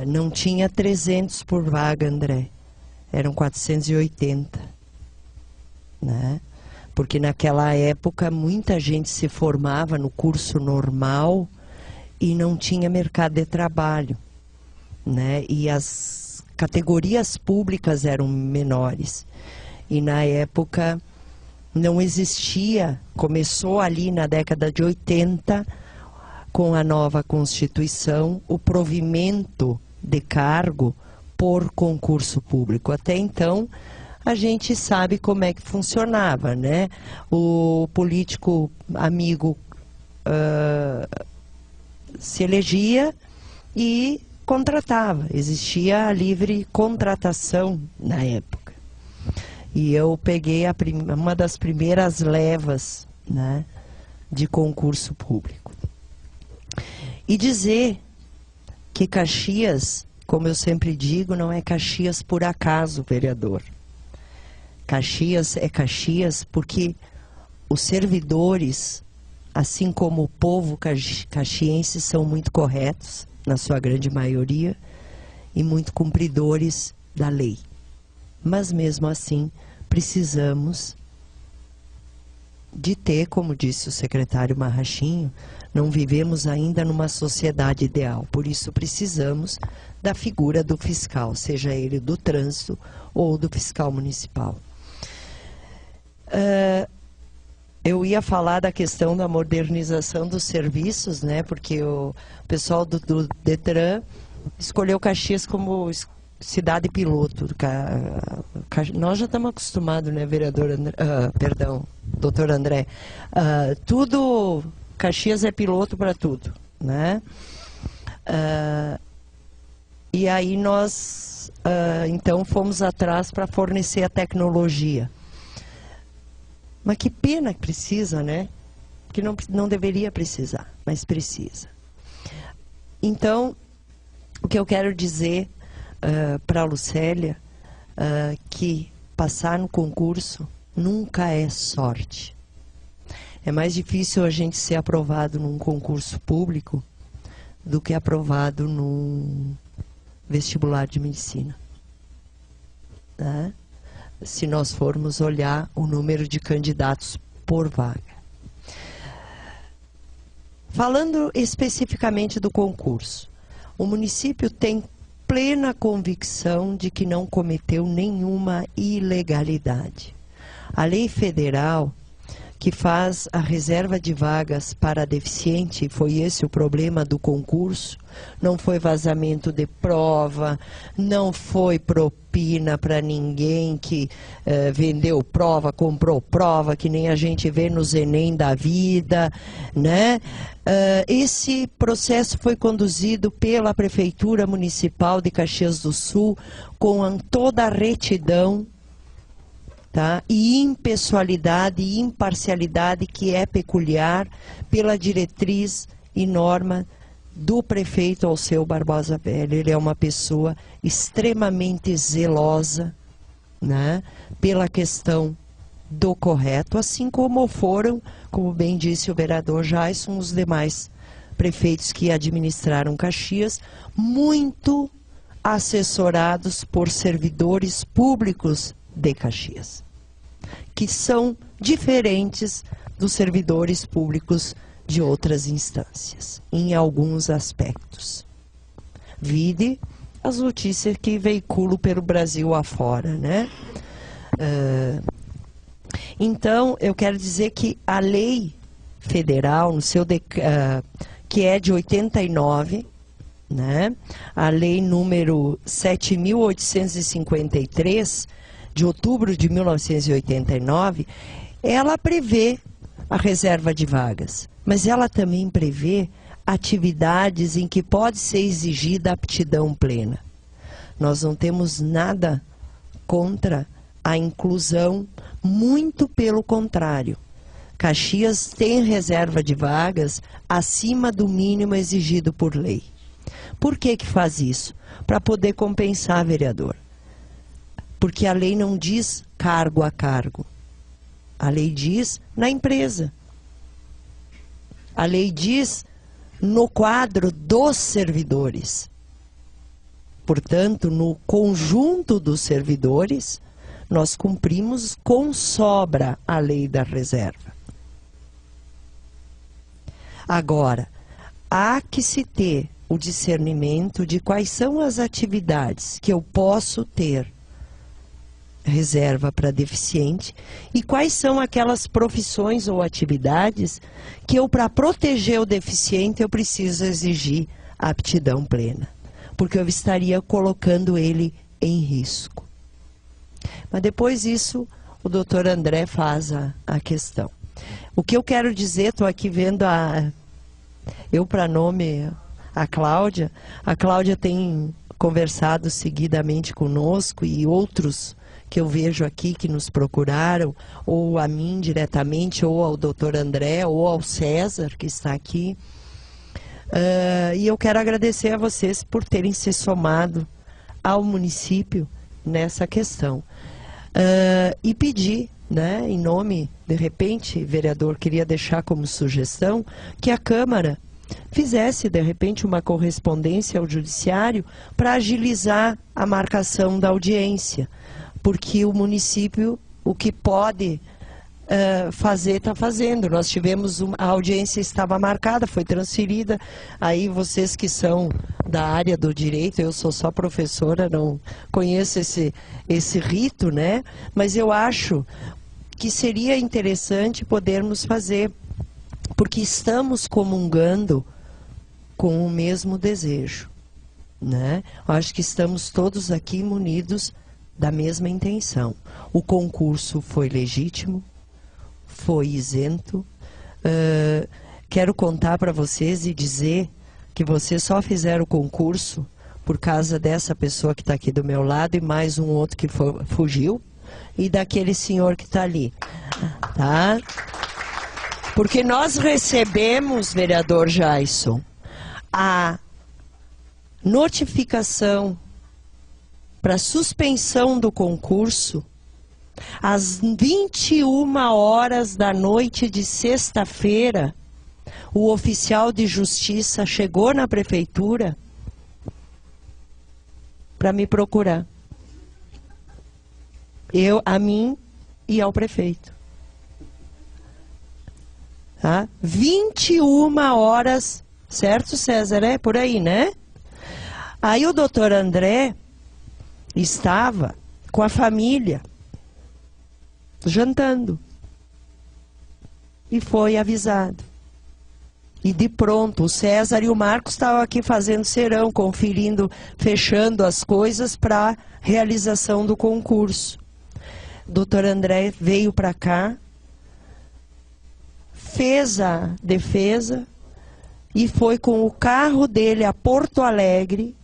[SPEAKER 2] não tinha 300 por vaga, André, eram 480, né? Porque naquela época muita gente se formava no curso normal e não tinha mercado de trabalho, né? E as categorias públicas eram menores. E na época não existia, começou ali na década de 80, com a nova Constituição, o provimento de cargo por concurso público. Até então, a gente sabe como é que funcionava, né? O político amigo se elegia e contratava. Existia a livre contratação na época. E eu peguei uma das primeiras levas, né, de concurso público. E dizer que Caxias, como eu sempre digo, não é Caxias por acaso, vereador. Caxias é Caxias porque os servidores, assim como o povo caxiense, são muito corretos, na sua grande maioria, e muito cumpridores da lei. Mas mesmo assim, precisamos de ter, como disse o secretário Marrachinho, não vivemos ainda numa sociedade ideal. Por isso precisamos da figura do fiscal, seja ele do trânsito ou do fiscal municipal. Eu ia falar da questão da modernização dos serviços, né? Porque o pessoal do Detran escolheu Caxias como cidade piloto. Nós já estamos acostumados, né, vereador André, perdão, doutor André. Tudo, Caxias é piloto para tudo, né? E aí nós, então, fomos atrás para fornecer a tecnologia. Mas que pena que precisa, né? Que não deveria precisar, mas precisa. Então, o que eu quero dizer para a Lucélia, que passar no concurso nunca é sorte. É mais difícil a gente ser aprovado num concurso público do que aprovado num vestibular de medicina, né? Se nós formos olhar o número de candidatos por vaga. Falando especificamente do concurso, o município tem plena convicção de que não cometeu nenhuma ilegalidade. A lei federal que faz a reserva de vagas para deficiente, foi esse o problema do concurso, não foi vazamento de prova, não foi propina para ninguém que vendeu prova, comprou prova, que nem a gente vê nos Enem da vida, né? Esse processo foi conduzido pela Prefeitura Municipal de Caxias do Sul com toda a retidão, tá? E impessoalidade e imparcialidade que é peculiar pela diretriz e norma do prefeito Alceu Barbosa Velho. Ele é uma pessoa extremamente zelosa, né, pela questão do correto, assim como foram, como bem disse o vereador Jaisson, os demais prefeitos que administraram Caxias, muito assessorados por servidores públicos de Caxias, que são diferentes dos servidores públicos de outras instâncias, em alguns aspectos. Vide as notícias que veiculo pelo Brasil afora, né? Então, eu quero dizer que a lei federal, no seu que é de 89, né? A lei número 7.853, de outubro de 1989, ela prevê a reserva de vagas, mas ela também prevê atividades em que pode ser exigida aptidão plena. Nós não temos nada contra a inclusão, muito pelo contrário. Caxias tem reserva de vagas acima do mínimo exigido por lei. Por que que faz isso? Para poder compensar, vereador. Porque a lei não diz cargo a cargo. A lei diz na empresa. A lei diz no quadro dos servidores. Portanto, no conjunto dos servidores, nós cumprimos com sobra a lei da reserva. Agora, há que se ter o discernimento de quais são as atividades que eu posso ter reserva para deficiente e quais são aquelas profissões ou atividades que eu, para proteger o deficiente, eu preciso exigir a aptidão plena, porque eu estaria colocando ele em risco. Mas depois disso, o doutor André faz a questão. O que eu quero dizer, estou aqui vendo eu para nome a Cláudia tem conversado seguidamente conosco e outros que eu vejo aqui que nos procuraram, ou a mim diretamente, ou ao doutor André, ou ao César, que está aqui. E eu quero agradecer a vocês por terem se somado ao município nessa questão. E pedir, né, em nome, de repente, vereador, queria deixar como sugestão que a Câmara fizesse, de repente, uma correspondência ao Judiciário para agilizar a marcação da audiência. Porque o município, o que pode fazer, está fazendo. Nós tivemos, a audiência estava marcada, foi transferida. Aí vocês que são da área do direito, eu sou só professora, não conheço esse rito, né? Mas eu acho que seria interessante podermos fazer, porque estamos comungando com o mesmo desejo, né? Eu acho que estamos todos aqui munidos da mesma intenção. O concurso foi legítimo, foi isento. Quero contar para vocês e dizer que vocês só fizeram o concurso por causa dessa pessoa que está aqui do meu lado e mais um outro que fugiu e daquele senhor que está ali, tá? Porque nós recebemos, vereador Jaisson, a notificação para suspensão do concurso Às 21 horas da noite de sexta-feira, o oficial de justiça chegou na prefeitura para me procurar. A mim e ao prefeito. Tá? 21 horas, certo, César? É por aí, né? Aí o doutor André estava com a família, jantando. E foi avisado. E de pronto, o César e o Marcos estavam aqui fazendo serão, conferindo, fechando as coisas para realização do concurso. O doutor André veio para cá, fez a defesa e foi com o carro dele a Porto Alegre,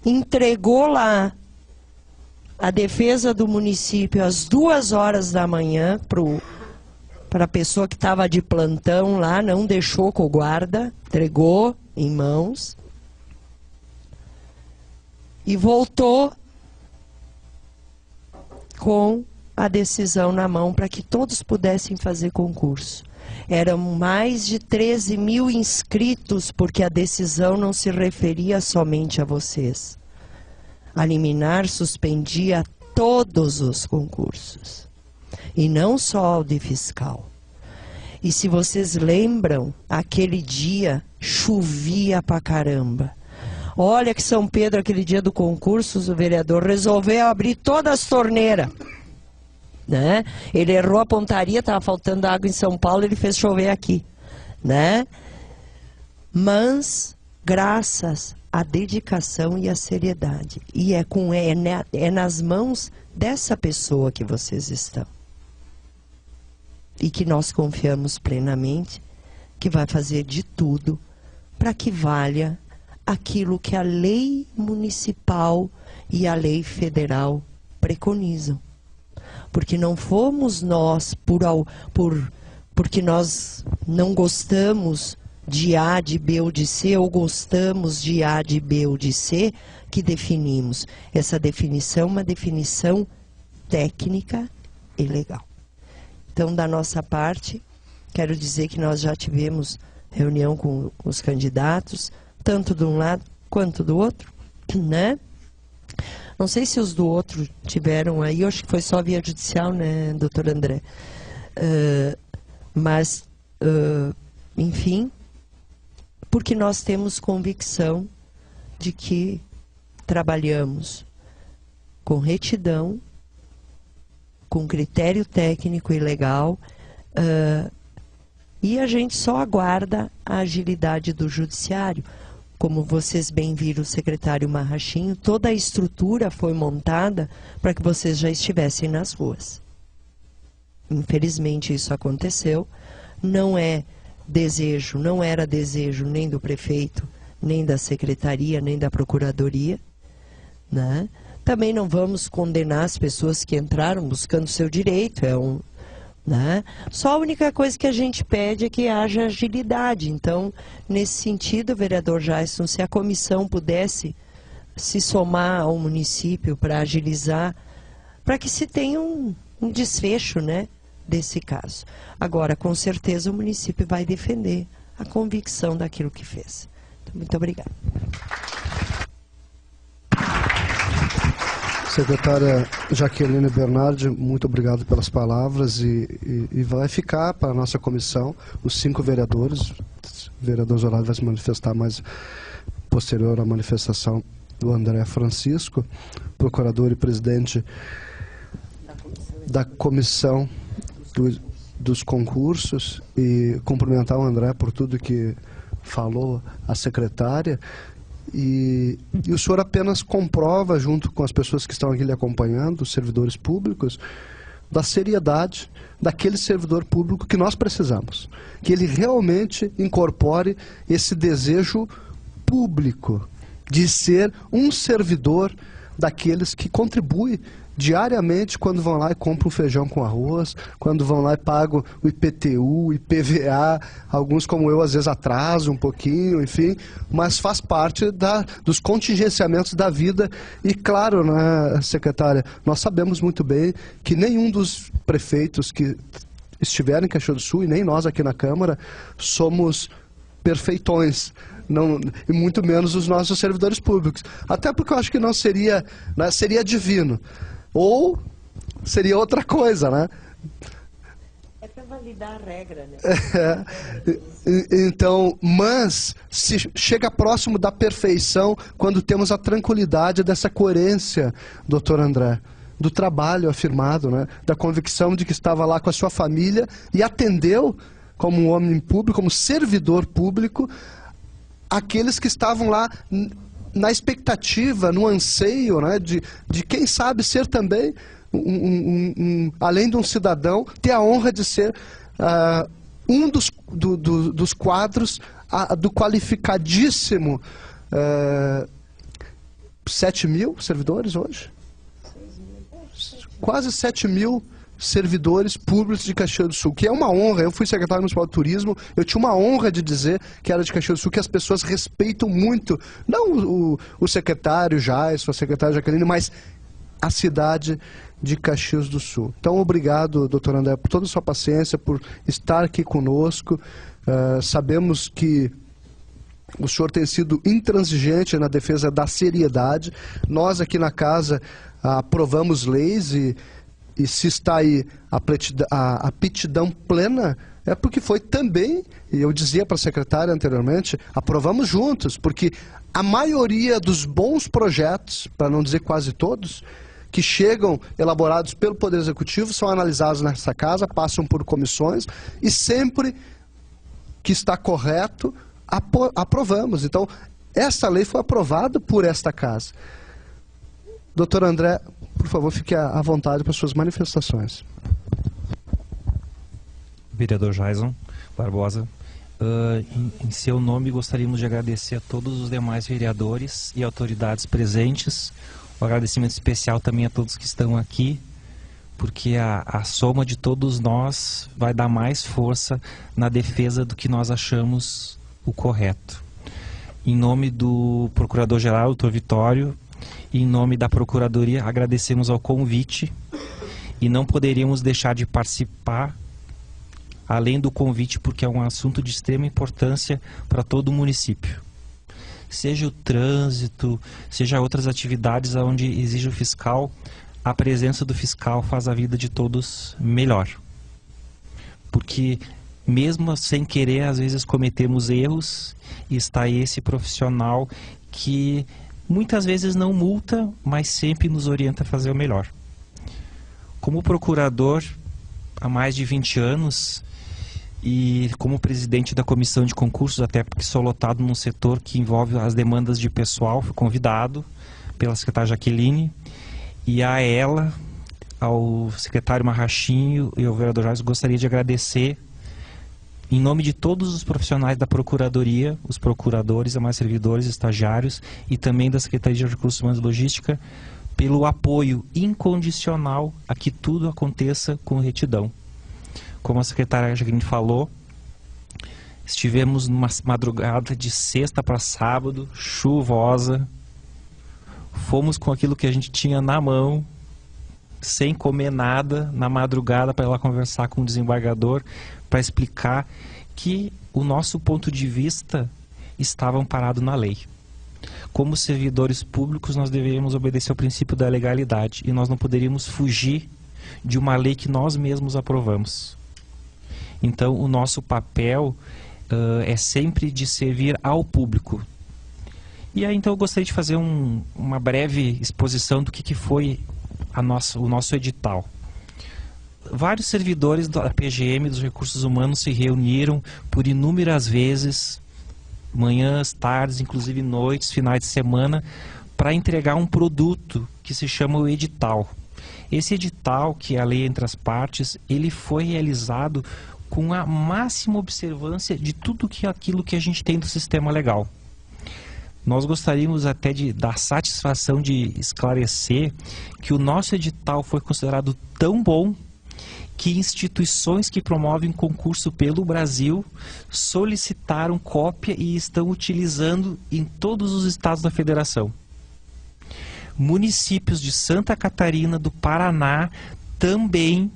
[SPEAKER 2] entregou lá a defesa do município às 2 horas da manhã para a pessoa que estava de plantão lá, não deixou com o guarda, entregou em mãos e voltou com a decisão na mão para que todos pudessem fazer concurso. Eram mais de 13 mil inscritos, porque a decisão não se referia somente a vocês. A liminar suspendia todos os concursos, e não só ao de fiscal. E se vocês lembram, aquele dia chovia pra caramba. Olha que São Pedro, aquele dia do concurso, o vereador resolveu abrir todas as torneiras. Né? Ele errou a pontaria, estava faltando água em São Paulo, ele fez chover aqui. Né? Mas, graças à dedicação e à seriedade. E é nas mãos dessa pessoa que vocês estão. E que nós confiamos plenamente que vai fazer de tudo para que valha aquilo que a lei municipal e a lei federal preconizam. Porque não fomos nós, porque nós não gostamos de A, de B ou de C, ou gostamos de A, de B ou de C, que definimos. Essa definição é uma definição técnica e legal. Então, da nossa parte, quero dizer que nós já tivemos reunião com os candidatos, tanto de um lado quanto do outro, né? Não sei se os do outro tiveram aí, eu acho que foi só via judicial, né, doutor André? Enfim, porque nós temos convicção de que trabalhamos com retidão, com critério técnico e legal, e a gente só aguarda a agilidade do judiciário. Como vocês bem viram, o secretário Marrachinho, toda a estrutura foi montada para que vocês já estivessem nas ruas. Infelizmente isso aconteceu, não era desejo nem do prefeito, nem da secretaria, nem da procuradoria, né? Também não vamos condenar as pessoas que entraram buscando seu direito, né? Só a única coisa que a gente pede é que haja agilidade. Então, nesse sentido, vereador Jason, se a comissão pudesse se somar ao município para agilizar, para que se tenha um desfecho, né, desse caso. Agora, com certeza, o município vai defender a convicção daquilo que fez. Então, muito obrigada.
[SPEAKER 1] Secretária Jaqueline Bernardi, muito obrigado pelas palavras e vai ficar para a nossa comissão os 5 vereadores. O vereador Zoraide vai se manifestar mais posterior à manifestação do André Francisco, procurador e presidente da comissão dos concursos, e cumprimentar o André por tudo que falou a secretária. E o senhor apenas comprova, junto com as pessoas que estão aqui lhe acompanhando, os servidores públicos, da seriedade daquele servidor público que nós precisamos. Que ele realmente incorpore esse desejo público de ser um servidor daqueles que contribuem diariamente quando vão lá e compram feijão com arroz, quando vão lá e pagam o IPTU, IPVA, alguns como eu às vezes atrasam um pouquinho, enfim, mas faz parte dos contingenciamentos da vida. E claro, né, secretária, nós sabemos muito bem que nenhum dos prefeitos que estiveram em Caxias do Sul, e nem nós aqui na Câmara, somos perfeitões. Não, e muito menos os nossos servidores públicos. Até porque eu acho que não seria, né, seria divino. Ou seria outra coisa, né?
[SPEAKER 2] É para validar a regra, né?
[SPEAKER 1] Então, mas se chega próximo da perfeição quando temos a tranquilidade dessa coerência, doutor André, do trabalho afirmado, né? Da convicção de que estava lá com a sua família e atendeu como um homem público, como servidor público, aqueles que estavam lá na expectativa, no anseio, né, de quem sabe ser também, além de um cidadão, ter a honra de ser um dos quadros do qualificadíssimo 7 mil servidores hoje? Quase 7 mil servidores públicos de Caxias do Sul, que é uma honra. Eu fui secretário municipal de turismo, eu tinha uma honra de dizer que era de Caxias do Sul, que as pessoas respeitam muito, não o secretário Jaisson, a secretária Jaqueline, mas a cidade de Caxias do Sul. Então, obrigado, doutor André, por toda a sua paciência, por estar aqui conosco. Sabemos que o senhor tem sido intransigente na defesa da seriedade. Nós aqui na casa aprovamos leis e se está aí a aptidão plena, é porque foi também, e eu dizia para a secretária anteriormente, aprovamos juntos, porque a maioria dos bons projetos, para não dizer quase todos, que chegam elaborados pelo Poder Executivo, são analisados nessa casa, passam por comissões, e sempre que está correto, aprovamos. Então, essa lei foi aprovada por esta casa. Doutor André, por favor, fique à vontade para suas manifestações.
[SPEAKER 9] Vereador Jaisson Barbosa, em seu nome gostaríamos de agradecer a todos os demais vereadores e autoridades presentes. Um agradecimento especial também a todos que estão aqui, porque a soma de todos nós vai dar mais força na defesa do que nós achamos o correto. Em nome do Procurador-Geral, doutor Vitório, e em nome da Procuradoria, agradecemos ao convite e não poderíamos deixar de participar, além do convite, porque é um assunto de extrema importância para todo o município. Seja o trânsito, seja outras atividades onde exige o fiscal, a presença do fiscal faz a vida de todos melhor. Porque mesmo sem querer, às vezes cometemos erros, e está aí esse profissional que muitas vezes não multa, mas sempre nos orienta a fazer o melhor. Como procurador há mais de 20 anos e como presidente da comissão de concursos, até porque sou lotado num setor que envolve as demandas de pessoal, fui convidado pela secretária Jaqueline, e a ela, ao secretário Marrachinho e ao vereador Jaisson, gostaria de agradecer em nome de todos os profissionais da Procuradoria, os procuradores, demais servidores, estagiários e também da Secretaria de Recursos Humanos e Logística, pelo apoio incondicional a que tudo aconteça com retidão. Como a secretária Jaqueline falou, estivemos numa madrugada de sexta para sábado, chuvosa, fomos com aquilo que a gente tinha na mão, sem comer nada, na madrugada, para ir lá conversar com o desembargador, para explicar que o nosso ponto de vista estava amparado na lei. Como servidores públicos, nós deveríamos obedecer ao princípio da legalidade e nós não poderíamos fugir de uma lei que nós mesmos aprovamos. Então, o nosso papel é sempre de servir ao público. E aí, então, eu gostaria de fazer uma breve exposição do que foi o nosso edital. Vários servidores da PGM, dos Recursos Humanos, se reuniram por inúmeras vezes, manhãs, tardes, inclusive noites, finais de semana, para entregar um produto que se chama o edital. Esse edital, que é a lei entre as partes, ele foi realizado com a máxima observância de tudo aquilo que a gente tem do sistema legal. Nós gostaríamos até de dar satisfação de esclarecer que o nosso edital foi considerado tão bom que instituições que promovem concurso pelo Brasil solicitaram cópia e estão utilizando em todos os estados da federação. Municípios de Santa Catarina, do Paraná, também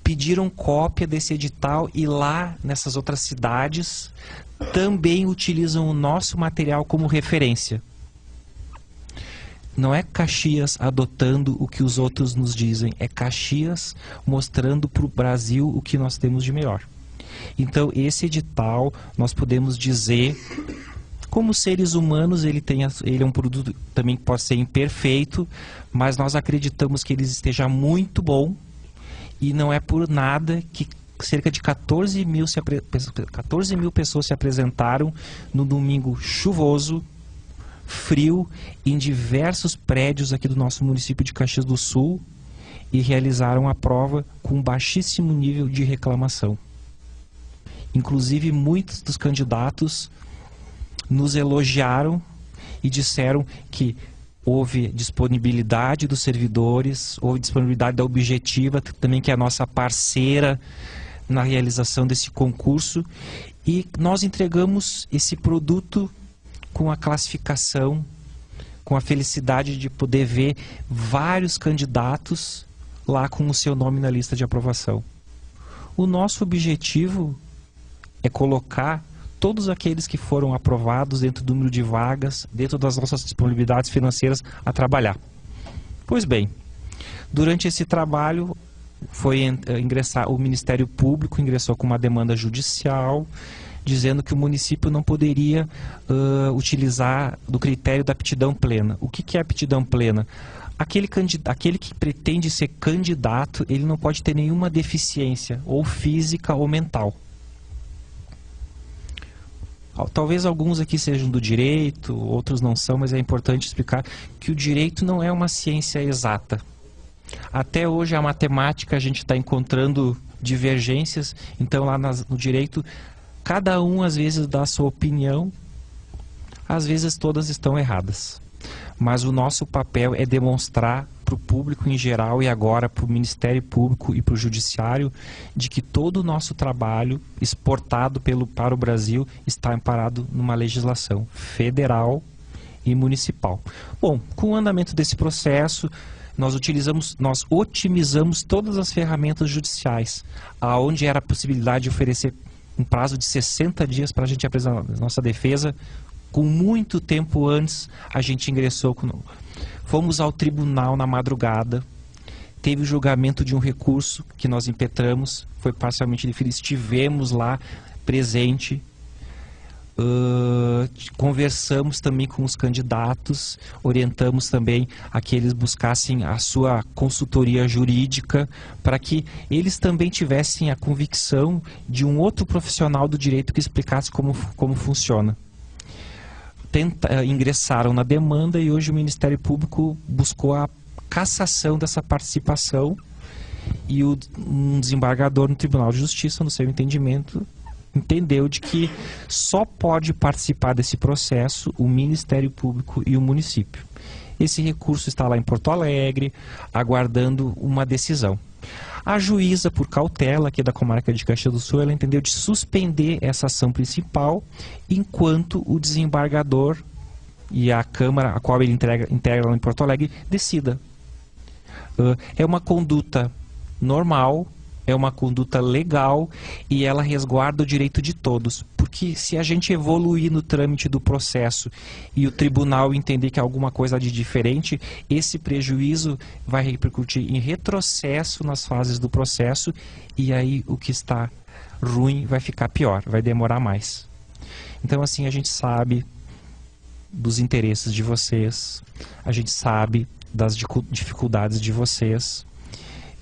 [SPEAKER 9] pediram cópia desse edital e lá, nessas outras cidades, também utilizam o nosso material como referência. Não é Caxias adotando o que os outros nos dizem, é Caxias mostrando para o Brasil o que nós temos de melhor. Então, esse edital, nós podemos dizer, como seres humanos, ele é um produto também que pode ser imperfeito, mas nós acreditamos que ele esteja muito bom, e não é por nada que cerca de 14 mil pessoas se apresentaram no domingo chuvoso, frio, em diversos prédios aqui do nosso município de Caxias do Sul e realizaram a prova com baixíssimo nível de reclamação. Inclusive, muitos dos candidatos nos elogiaram e disseram que houve disponibilidade dos servidores, houve disponibilidade da Objetiva, também que é a nossa parceira na realização desse concurso, e nós entregamos esse produto com a classificação, com a felicidade de poder ver vários candidatos lá com o seu nome na lista de aprovação. O nosso objetivo é colocar todos aqueles que foram aprovados dentro do número de vagas, dentro das nossas disponibilidades financeiras, a trabalhar. Pois bem, durante esse trabalho o Ministério Público ingressou com uma demanda judicial, dizendo que o município não poderia utilizar do critério da aptidão plena. O que é aptidão plena? Aquele que pretende ser candidato, ele não pode ter nenhuma deficiência, ou física ou mental. Talvez alguns aqui sejam do direito, outros não são, mas é importante explicar que o direito não é uma ciência exata. Até hoje a matemática a gente está encontrando divergências, então lá no direito cada um às vezes dá a sua opinião, às vezes todas estão erradas. Mas o nosso papel é demonstrar para o público em geral e agora para o Ministério Público e para o Judiciário de que todo o nosso trabalho exportado para o Brasil está amparado numa legislação federal e municipal. Bom, com o andamento desse processo, nós otimizamos todas as ferramentas judiciais, aonde era a possibilidade de oferecer um prazo de 60 dias para a gente apresentar a nossa defesa. Com muito tempo antes, a gente ingressou. Fomos ao tribunal na madrugada, teve o julgamento de um recurso que nós impetramos, foi parcialmente deferido, estivemos lá presente, conversamos também com os candidatos, orientamos também a que eles buscassem a sua consultoria jurídica para que eles também tivessem a convicção de um outro profissional do direito que explicasse como funciona. Ingressaram na demanda e hoje o Ministério Público buscou a cassação dessa participação e um desembargador no Tribunal de Justiça, no seu entendimento, entendeu de que só pode participar desse processo o Ministério Público e o município. Esse recurso está lá em Porto Alegre, aguardando uma decisão. A juíza, por cautela aqui da comarca de Caxias do Sul, ela entendeu de suspender essa ação principal, enquanto o desembargador e a Câmara, a qual ele integra lá em Porto Alegre, decida. É uma conduta normal, é uma conduta legal e ela resguarda o direito de todos. Porque se a gente evoluir no trâmite do processo e o tribunal entender que há alguma coisa de diferente, esse prejuízo vai repercutir em retrocesso nas fases do processo e aí o que está ruim vai ficar pior, vai demorar mais. Então assim a gente sabe dos interesses de vocês, a gente sabe das dificuldades de vocês.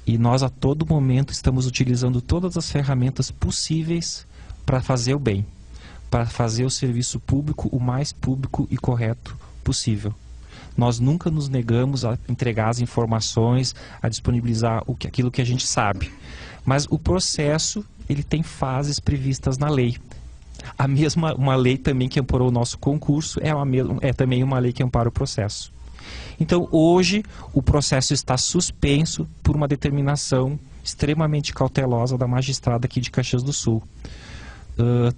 [SPEAKER 9] E nós a todo momento estamos utilizando todas as ferramentas possíveis para fazer o bem, para fazer o serviço público o mais público e correto possível. Nós nunca nos negamos a entregar as informações, a disponibilizar aquilo que a gente sabe. Mas o processo, ele tem fases previstas na lei. Uma lei também que amparou o nosso concurso é também uma lei que ampara o processo. Então, hoje, o processo está suspenso por uma determinação extremamente cautelosa da magistrada aqui de Caxias do Sul.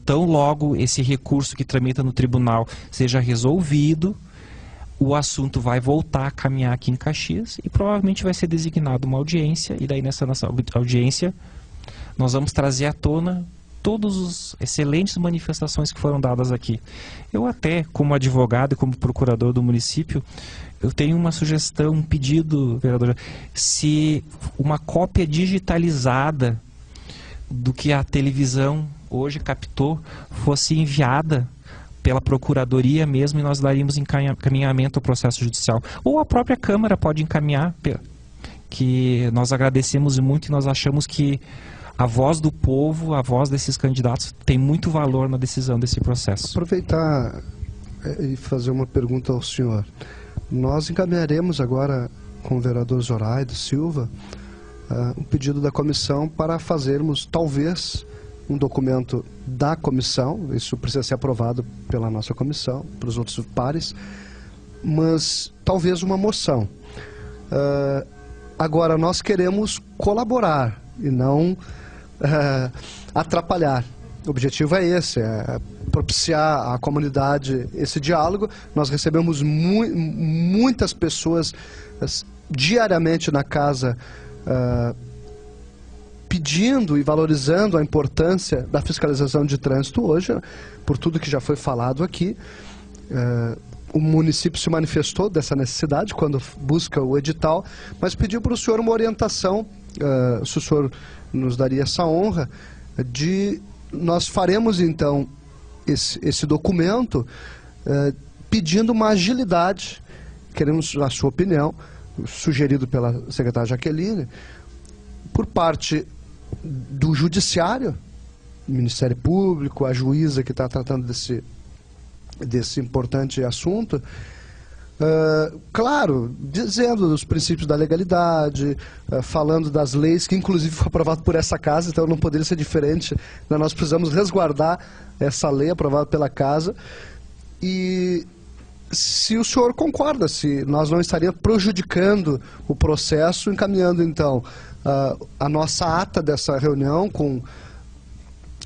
[SPEAKER 9] Tão logo esse recurso que tramita no tribunal seja resolvido, o assunto vai voltar a caminhar aqui em Caxias e provavelmente vai ser designada uma audiência, e daí nessa audiência nós vamos trazer à tona todas as excelentes manifestações que foram dadas aqui. Eu até, como advogado e como procurador do município, eu tenho uma sugestão, um pedido, vereador, se uma cópia digitalizada do que a televisão hoje captou fosse enviada pela Procuradoria mesmo, e nós daríamos encaminhamento ao processo judicial. Ou a própria Câmara pode encaminhar, que nós agradecemos muito e nós achamos que a voz do povo, a voz desses candidatos tem muito valor na decisão desse processo.
[SPEAKER 1] Aproveitar e fazer uma pergunta ao senhor. Nós encaminharemos agora com o vereador Zoraide Silva um pedido da comissão para fazermos, talvez, um documento da comissão, isso precisa ser aprovado pela nossa comissão, pelos outros pares, mas talvez uma moção. Agora, nós queremos colaborar e não atrapalhar. O objetivo é esse, é propiciar à comunidade esse diálogo. Nós recebemos muitas pessoas diariamente na casa pedindo e valorizando a importância da fiscalização de trânsito hoje, por tudo que já foi falado aqui. O município se manifestou dessa necessidade quando busca o edital, mas pediu para o senhor uma orientação, se o senhor nos daria essa honra, nós faremos então esse documento pedindo uma agilidade, queremos a sua opinião, sugerido pela secretária Jaqueline, por parte do Judiciário, Ministério Público, a juíza que está tratando desse importante assunto, claro, dizendo dos princípios da legalidade, falando das leis, que inclusive foi aprovado por essa casa, então não poderia ser diferente, né? Nós precisamos resguardar essa lei aprovada pela casa, e se o senhor concorda, se nós não estaríamos prejudicando o processo, encaminhando então a nossa ata dessa reunião com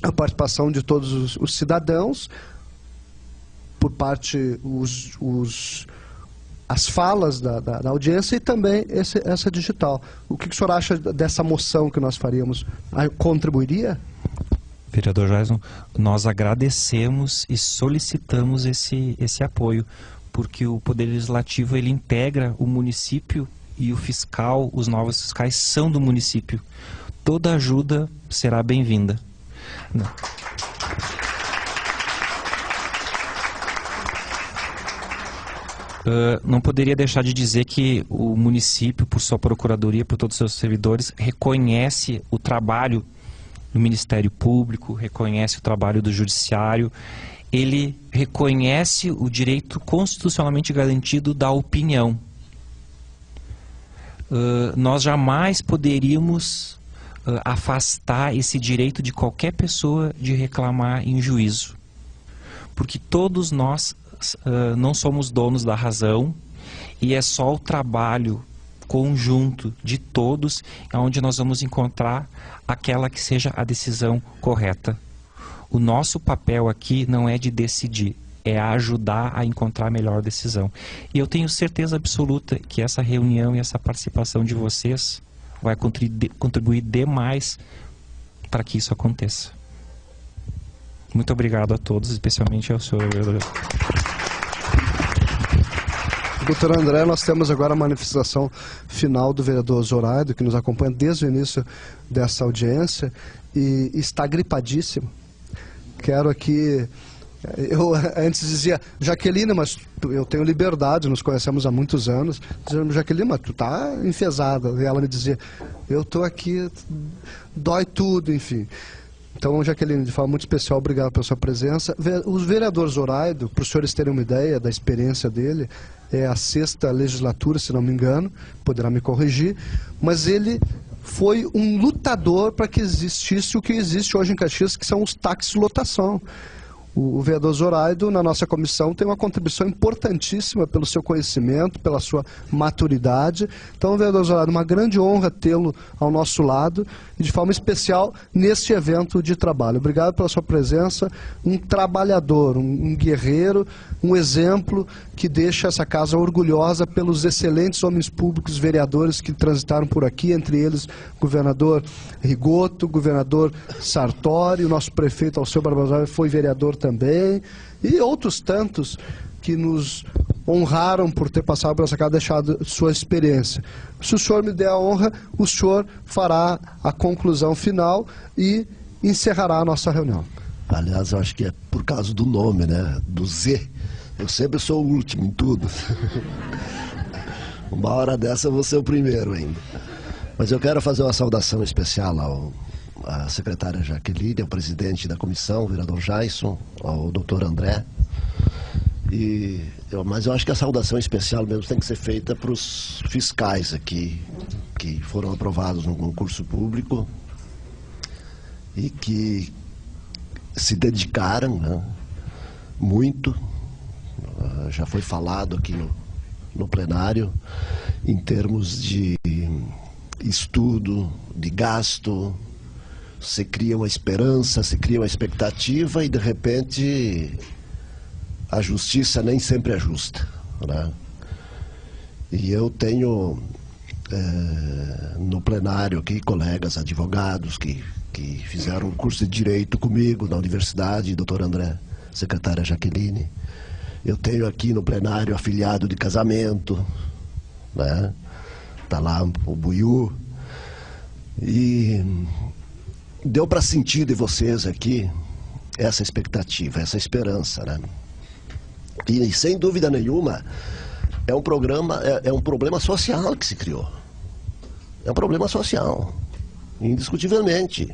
[SPEAKER 1] a participação de todos os cidadãos, por parte as falas da audiência e também essa digital. O que o senhor acha dessa moção que nós faríamos? Contribuiria?
[SPEAKER 9] Vereador Jason, nós agradecemos e solicitamos esse apoio, porque o Poder Legislativo ele integra o município e o fiscal, os novos fiscais são do município. Toda ajuda será bem-vinda. Não poderia deixar de dizer que o município, por sua procuradoria, por todos os seus servidores, reconhece o trabalho do Ministério Público, reconhece o trabalho do Judiciário, ele reconhece o direito constitucionalmente garantido da opinião. Nós jamais poderíamos afastar esse direito de qualquer pessoa de reclamar em juízo, porque todos nós não somos donos da razão, e é só o trabalho conjunto de todos onde nós vamos encontrar aquela que seja a decisão correta. O nosso papel aqui não é de decidir, é ajudar a encontrar a melhor decisão. E eu tenho certeza absoluta que essa reunião e essa participação de vocês vai contribuir demais para que isso aconteça. Muito obrigado a todos, especialmente ao senhor.
[SPEAKER 1] Doutor André, nós temos agora a manifestação final do vereador Zoraide, que nos acompanha desde o início dessa audiência e está gripadíssimo. Quero aqui... Eu antes dizia, Jaqueline, mas eu tenho liberdade, nos conhecemos há muitos anos. Dizia, Jaqueline, mas tu tá enfesada. E ela me dizia, eu tô aqui, dói tudo, enfim. Então, Jaqueline, de forma muito especial, obrigado pela sua presença. O vereador Zoraide, para os senhores terem uma ideia da experiência dele, é a 6ª legislatura, se não me engano, poderá me corrigir, mas ele foi um lutador para que existisse o que existe hoje em Caxias, que são os táxis lotação. O vereador Zoraído, na nossa comissão, tem uma contribuição importantíssima pelo seu conhecimento, pela sua maturidade. Então, vereador Zoraído, uma grande honra tê-lo ao nosso lado e, de forma especial, neste evento de trabalho. Obrigado pela sua presença. Um trabalhador, um guerreiro, um exemplo que deixa essa casa orgulhosa pelos excelentes homens públicos, vereadores que transitaram por aqui, entre eles o governador Rigoto, o governador Sartori, o nosso prefeito Alceu Barbosa foi vereador também, e outros tantos que nos honraram por ter passado por essa casa, deixado sua experiência. Se o senhor me der a honra, o senhor fará a conclusão final e encerrará a nossa reunião.
[SPEAKER 10] Aliás, eu acho que é por causa do nome, né? Do Z. Eu sempre sou o último em tudo. Uma hora dessa eu vou ser o primeiro ainda. Mas eu quero fazer uma saudação especial à secretária Jaqueline, ao presidente da comissão, o vereador Jaisson, ao doutor André. Mas eu acho que a saudação especial mesmo tem que ser feita para os fiscais aqui, que foram aprovados no concurso público e que se dedicaram, né, muito. Já foi falado aqui no plenário, em termos de estudo, de gasto. Se cria uma esperança, se cria uma expectativa e, de repente, a justiça nem sempre é justa, né? E eu tenho no plenário aqui colegas advogados que fizeram um curso de Direito comigo na universidade, doutor André, secretária Jaqueline. Eu tenho aqui no plenário afiliado de casamento, né? Tá lá o Buiú. E deu para sentir de vocês aqui essa expectativa, essa esperança, né? E sem dúvida nenhuma é um problema social que se criou. É um problema social, indiscutivelmente,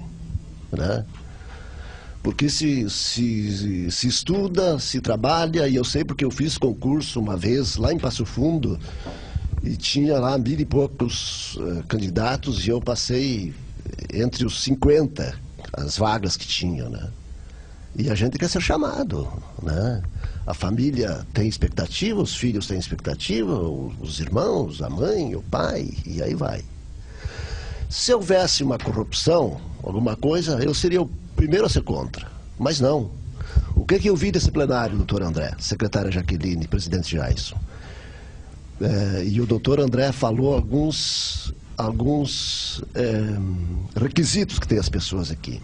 [SPEAKER 10] né? Porque se estuda, se trabalha, e eu sei porque eu fiz concurso uma vez lá em Passo Fundo e tinha lá 1000 e poucos candidatos e eu passei entre os 50 as vagas que tinham, né? E a gente quer ser chamado, né? A família tem expectativa, os filhos têm expectativa, os irmãos, a mãe, o pai, e aí vai. Se houvesse uma corrupção, alguma coisa, eu seria o primeiro a ser contra. Mas não. O que eu vi desse plenário, doutor André, secretária Jaqueline, presidente Jaisson? E o doutor André falou alguns requisitos que tem as pessoas aqui,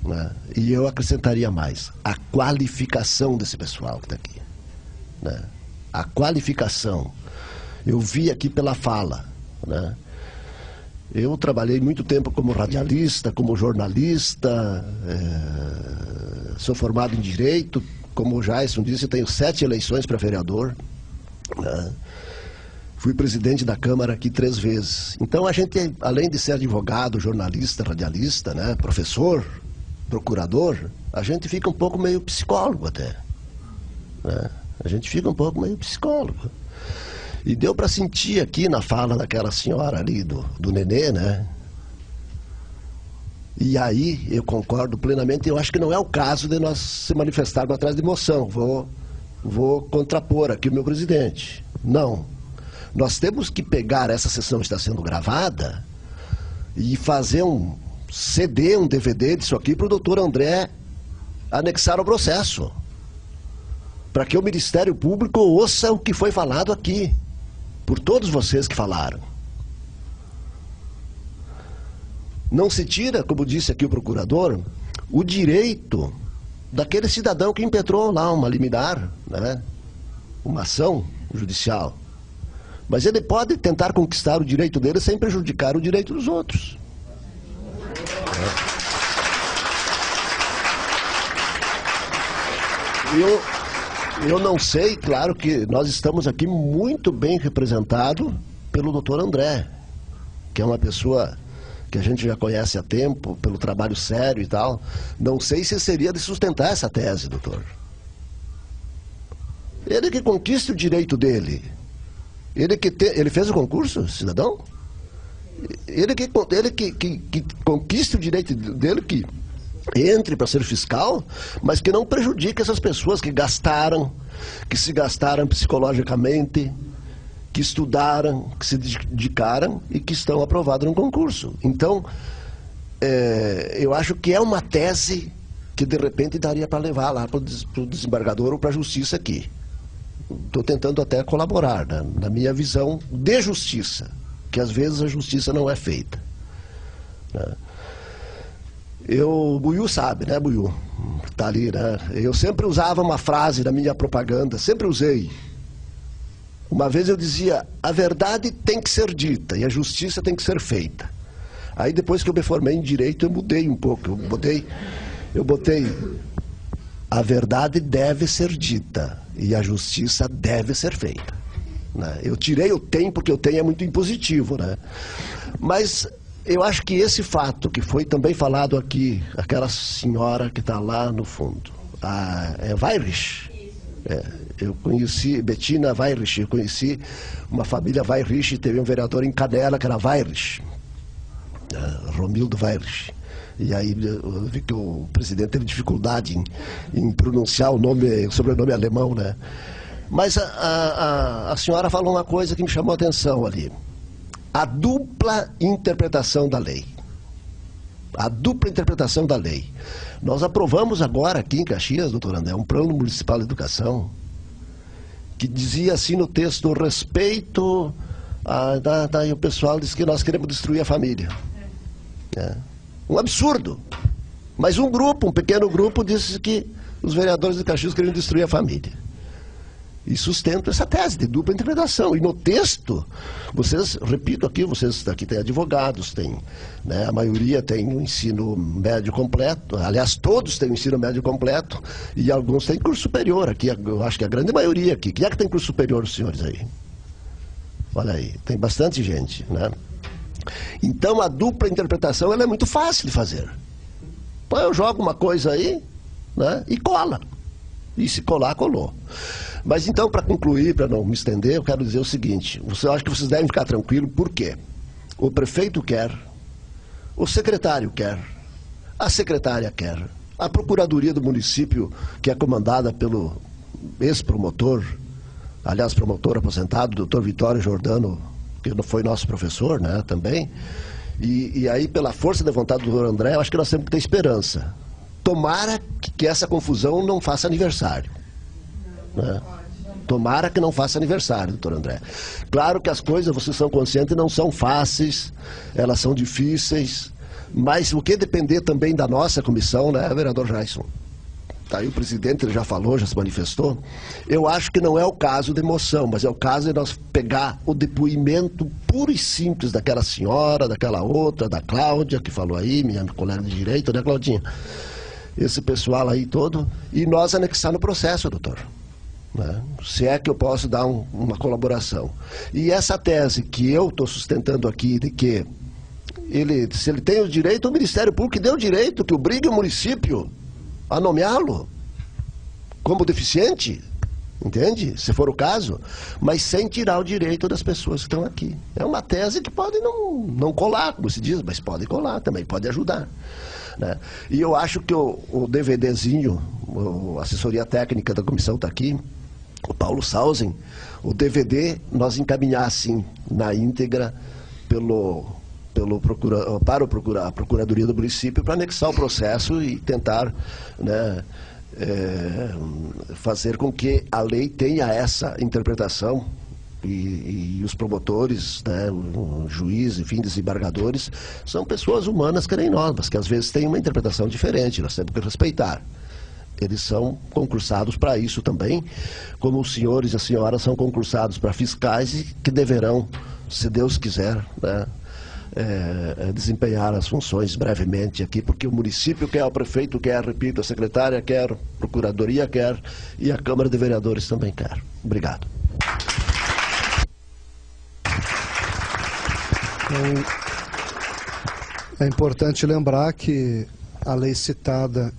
[SPEAKER 10] né? E eu acrescentaria mais: a qualificação desse pessoal que está aqui, né? A qualificação. Eu vi aqui pela fala, né? Eu trabalhei muito tempo como radialista, como jornalista, sou formado em Direito, como o Jaisson disse, eu tenho 7 eleições para vereador, né? Fui presidente da Câmara aqui 3 vezes. Então a gente, além de ser advogado, jornalista, radialista, né, professor, procurador, a gente fica um pouco meio psicólogo até, né? A gente fica um pouco meio psicólogo. E deu para sentir aqui na fala daquela senhora ali, do Nenê, né? E aí eu concordo plenamente. Eu acho que não é o caso de nós se manifestarmos atrás de moção. Vou contrapor aqui o meu presidente. Não. Nós temos que pegar essa sessão que está sendo gravada e fazer um CD, um DVD disso aqui para o doutor André anexar ao processo, para que o Ministério Público ouça o que foi falado aqui por todos vocês que falaram. Não se tira, como disse aqui o procurador, o direito daquele cidadão que impetrou lá uma liminar, né, uma ação judicial. Mas ele pode tentar conquistar o direito dele sem prejudicar o direito dos outros. Eu não sei, claro que nós estamos aqui muito bem representados pelo doutor André, que é uma pessoa que a gente já conhece há tempo, pelo trabalho sério e tal. Não sei se seria de sustentar essa tese, doutor. Ele que conquiste o direito dele. Ele fez o concurso, cidadão? Ele que conquiste o direito dele, que entre para ser fiscal, mas que não prejudique essas pessoas que gastaram, que se gastaram psicologicamente, que estudaram, que se dedicaram e que estão aprovados no concurso. Então, eu acho que é uma tese que de repente daria para levar lá para o desembargador ou para a justiça aqui. Estou tentando até colaborar, né, na minha visão de justiça, que às vezes a justiça não é feita, né? O Buiú sabe, né, Buiú? Tá ali, né? Eu sempre usava uma frase na minha propaganda, sempre usei. Uma vez eu dizia, a verdade tem que ser dita e a justiça tem que ser feita. Aí depois que eu me formei em Direito, eu mudei um pouco. Eu botei, a verdade deve ser dita e a justiça deve ser feita, né? Eu tirei o tem, porque o tem é muito impositivo, né? Mas eu acho que esse fato que foi também falado aqui, aquela senhora que está lá no fundo, é Weirich? Eu conheci, Bettina Weirich, eu conheci uma família Weirich, teve um vereador em Canela que era Weirich, Romildo Weirich. E aí eu vi que o presidente teve dificuldade em pronunciar o sobrenome alemão, né? Mas a senhora falou uma coisa que me chamou a atenção ali. A dupla interpretação da lei. A dupla interpretação da lei. Nós aprovamos agora aqui em Caxias, doutor André, um plano municipal de educação que dizia assim no texto, respeito e o pessoal disse que nós queremos destruir a família. Um absurdo. Mas um pequeno grupo, disse que os vereadores de Caxias queriam destruir a família. E sustento essa tese de dupla interpretação. E no texto, repito aqui, vocês aqui têm advogados, né, a maioria tem um ensino médio completo, aliás, todos têm um ensino médio completo, e alguns têm curso superior aqui, eu acho que a grande maioria aqui. Quem é que tem curso superior, os senhores aí? Olha aí, tem bastante gente, né? Então a dupla interpretação ela é muito fácil de fazer. Pô, eu jogo uma coisa aí, né, e cola. E se colar, colou. Mas então, para concluir, para não me estender, eu quero dizer o seguinte, eu acho que vocês devem ficar tranquilos, por quê? O prefeito quer, o secretário quer, a secretária quer, a procuradoria do município, que é comandada pelo ex-promotor, aliás, promotor aposentado, doutor Vitório Jordano, que foi nosso professor, né, também, e aí, pela força da vontade do doutor André, eu acho que nós temos que ter esperança. Tomara que essa confusão não faça aniversário, né? Tomara que não faça aniversário, doutor André. Claro que as coisas, vocês são conscientes, não são fáceis, elas são difíceis, mas o que depender também da nossa comissão, né, vereador Jaison? Tá aí o presidente, ele já falou, já se manifestou. Eu acho que não é o caso de emoção, mas é o caso de nós pegar o depoimento puro e simples daquela senhora, daquela outra, da Cláudia, que falou aí, minha colega de direito, né, Claudinha? Esse pessoal aí todo, e nós anexar no processo, doutor. Né? Se é que eu posso dar uma colaboração. E essa tese que eu estou sustentando aqui, de que se ele tem o direito, o Ministério Público que deu o direito, que obrigue o município a nomeá-lo como deficiente, entende? Se for o caso, mas sem tirar o direito das pessoas que estão aqui. É uma tese que pode não colar, como se diz, mas pode colar também, pode ajudar, né? E eu acho que o DVDzinho, a assessoria técnica da comissão está aqui, o Paulo Sausen, o DVD nós encaminhar assim na íntegra para a Procuradoria do Município para anexar o processo e tentar, né, fazer com que a lei tenha essa interpretação e os promotores, né, o juiz, enfim, desembargadores, são pessoas humanas que nem nós, mas que às vezes têm uma interpretação diferente, nós temos que respeitar. Eles são concursados para isso também, como os senhores e as senhoras são concursados para fiscais e que deverão, se Deus quiser, né, desempenhar as funções brevemente aqui, porque o município quer, o prefeito quer, repito, a secretária quer, a procuradoria quer e a Câmara de Vereadores também quer. Obrigado.
[SPEAKER 1] É importante lembrar que a lei citada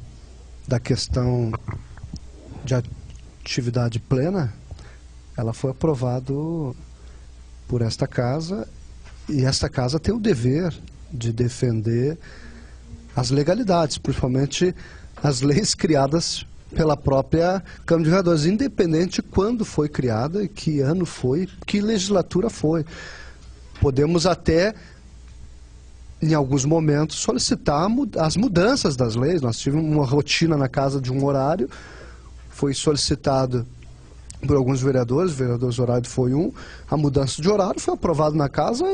[SPEAKER 1] da questão de atividade plena, ela foi aprovada por esta casa, e esta casa tem o dever de defender as legalidades, principalmente as leis criadas pela própria Câmara de Vereadores, independente de quando foi criada, que ano foi, que legislatura foi. Podemos até, em alguns momentos, solicitar as mudanças das leis. Nós tivemos uma rotina na casa de um horário, foi solicitado por alguns vereadores, o vereador Zoraide foi um, a mudança de horário foi aprovado na casa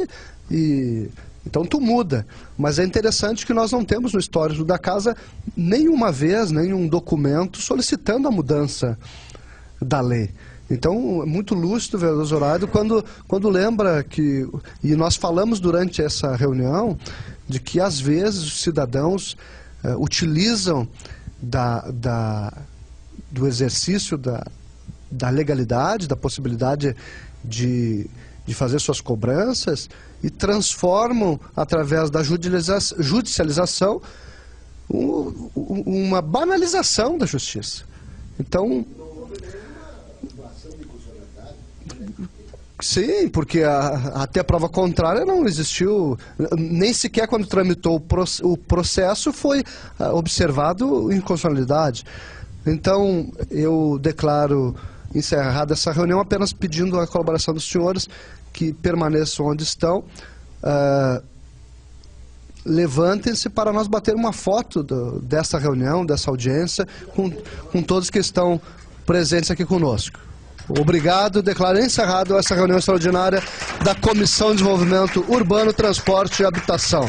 [SPEAKER 1] e então tu muda. Mas é interessante que nós não temos no histórico da casa nenhuma vez, nenhum documento solicitando a mudança da lei. Então, é muito lúcido o vereador Zoraide quando lembra que, e nós falamos durante essa reunião, de que às vezes os cidadãos utilizam do exercício da legalidade, da possibilidade de fazer suas cobranças e transformam, através da judicialização, uma banalização da justiça. Então, sim, porque até prova contrária não existiu, nem sequer quando tramitou o processo foi observado inconstitucionalidade. Então, eu declaro encerrada essa reunião, apenas pedindo a colaboração dos senhores que permaneçam onde estão. Levantem-se para nós bater uma foto dessa reunião, dessa audiência, com todos que estão presentes aqui conosco. Obrigado, declaro encerrado essa reunião extraordinária da Comissão de Desenvolvimento Urbano, Transporte e Habitação.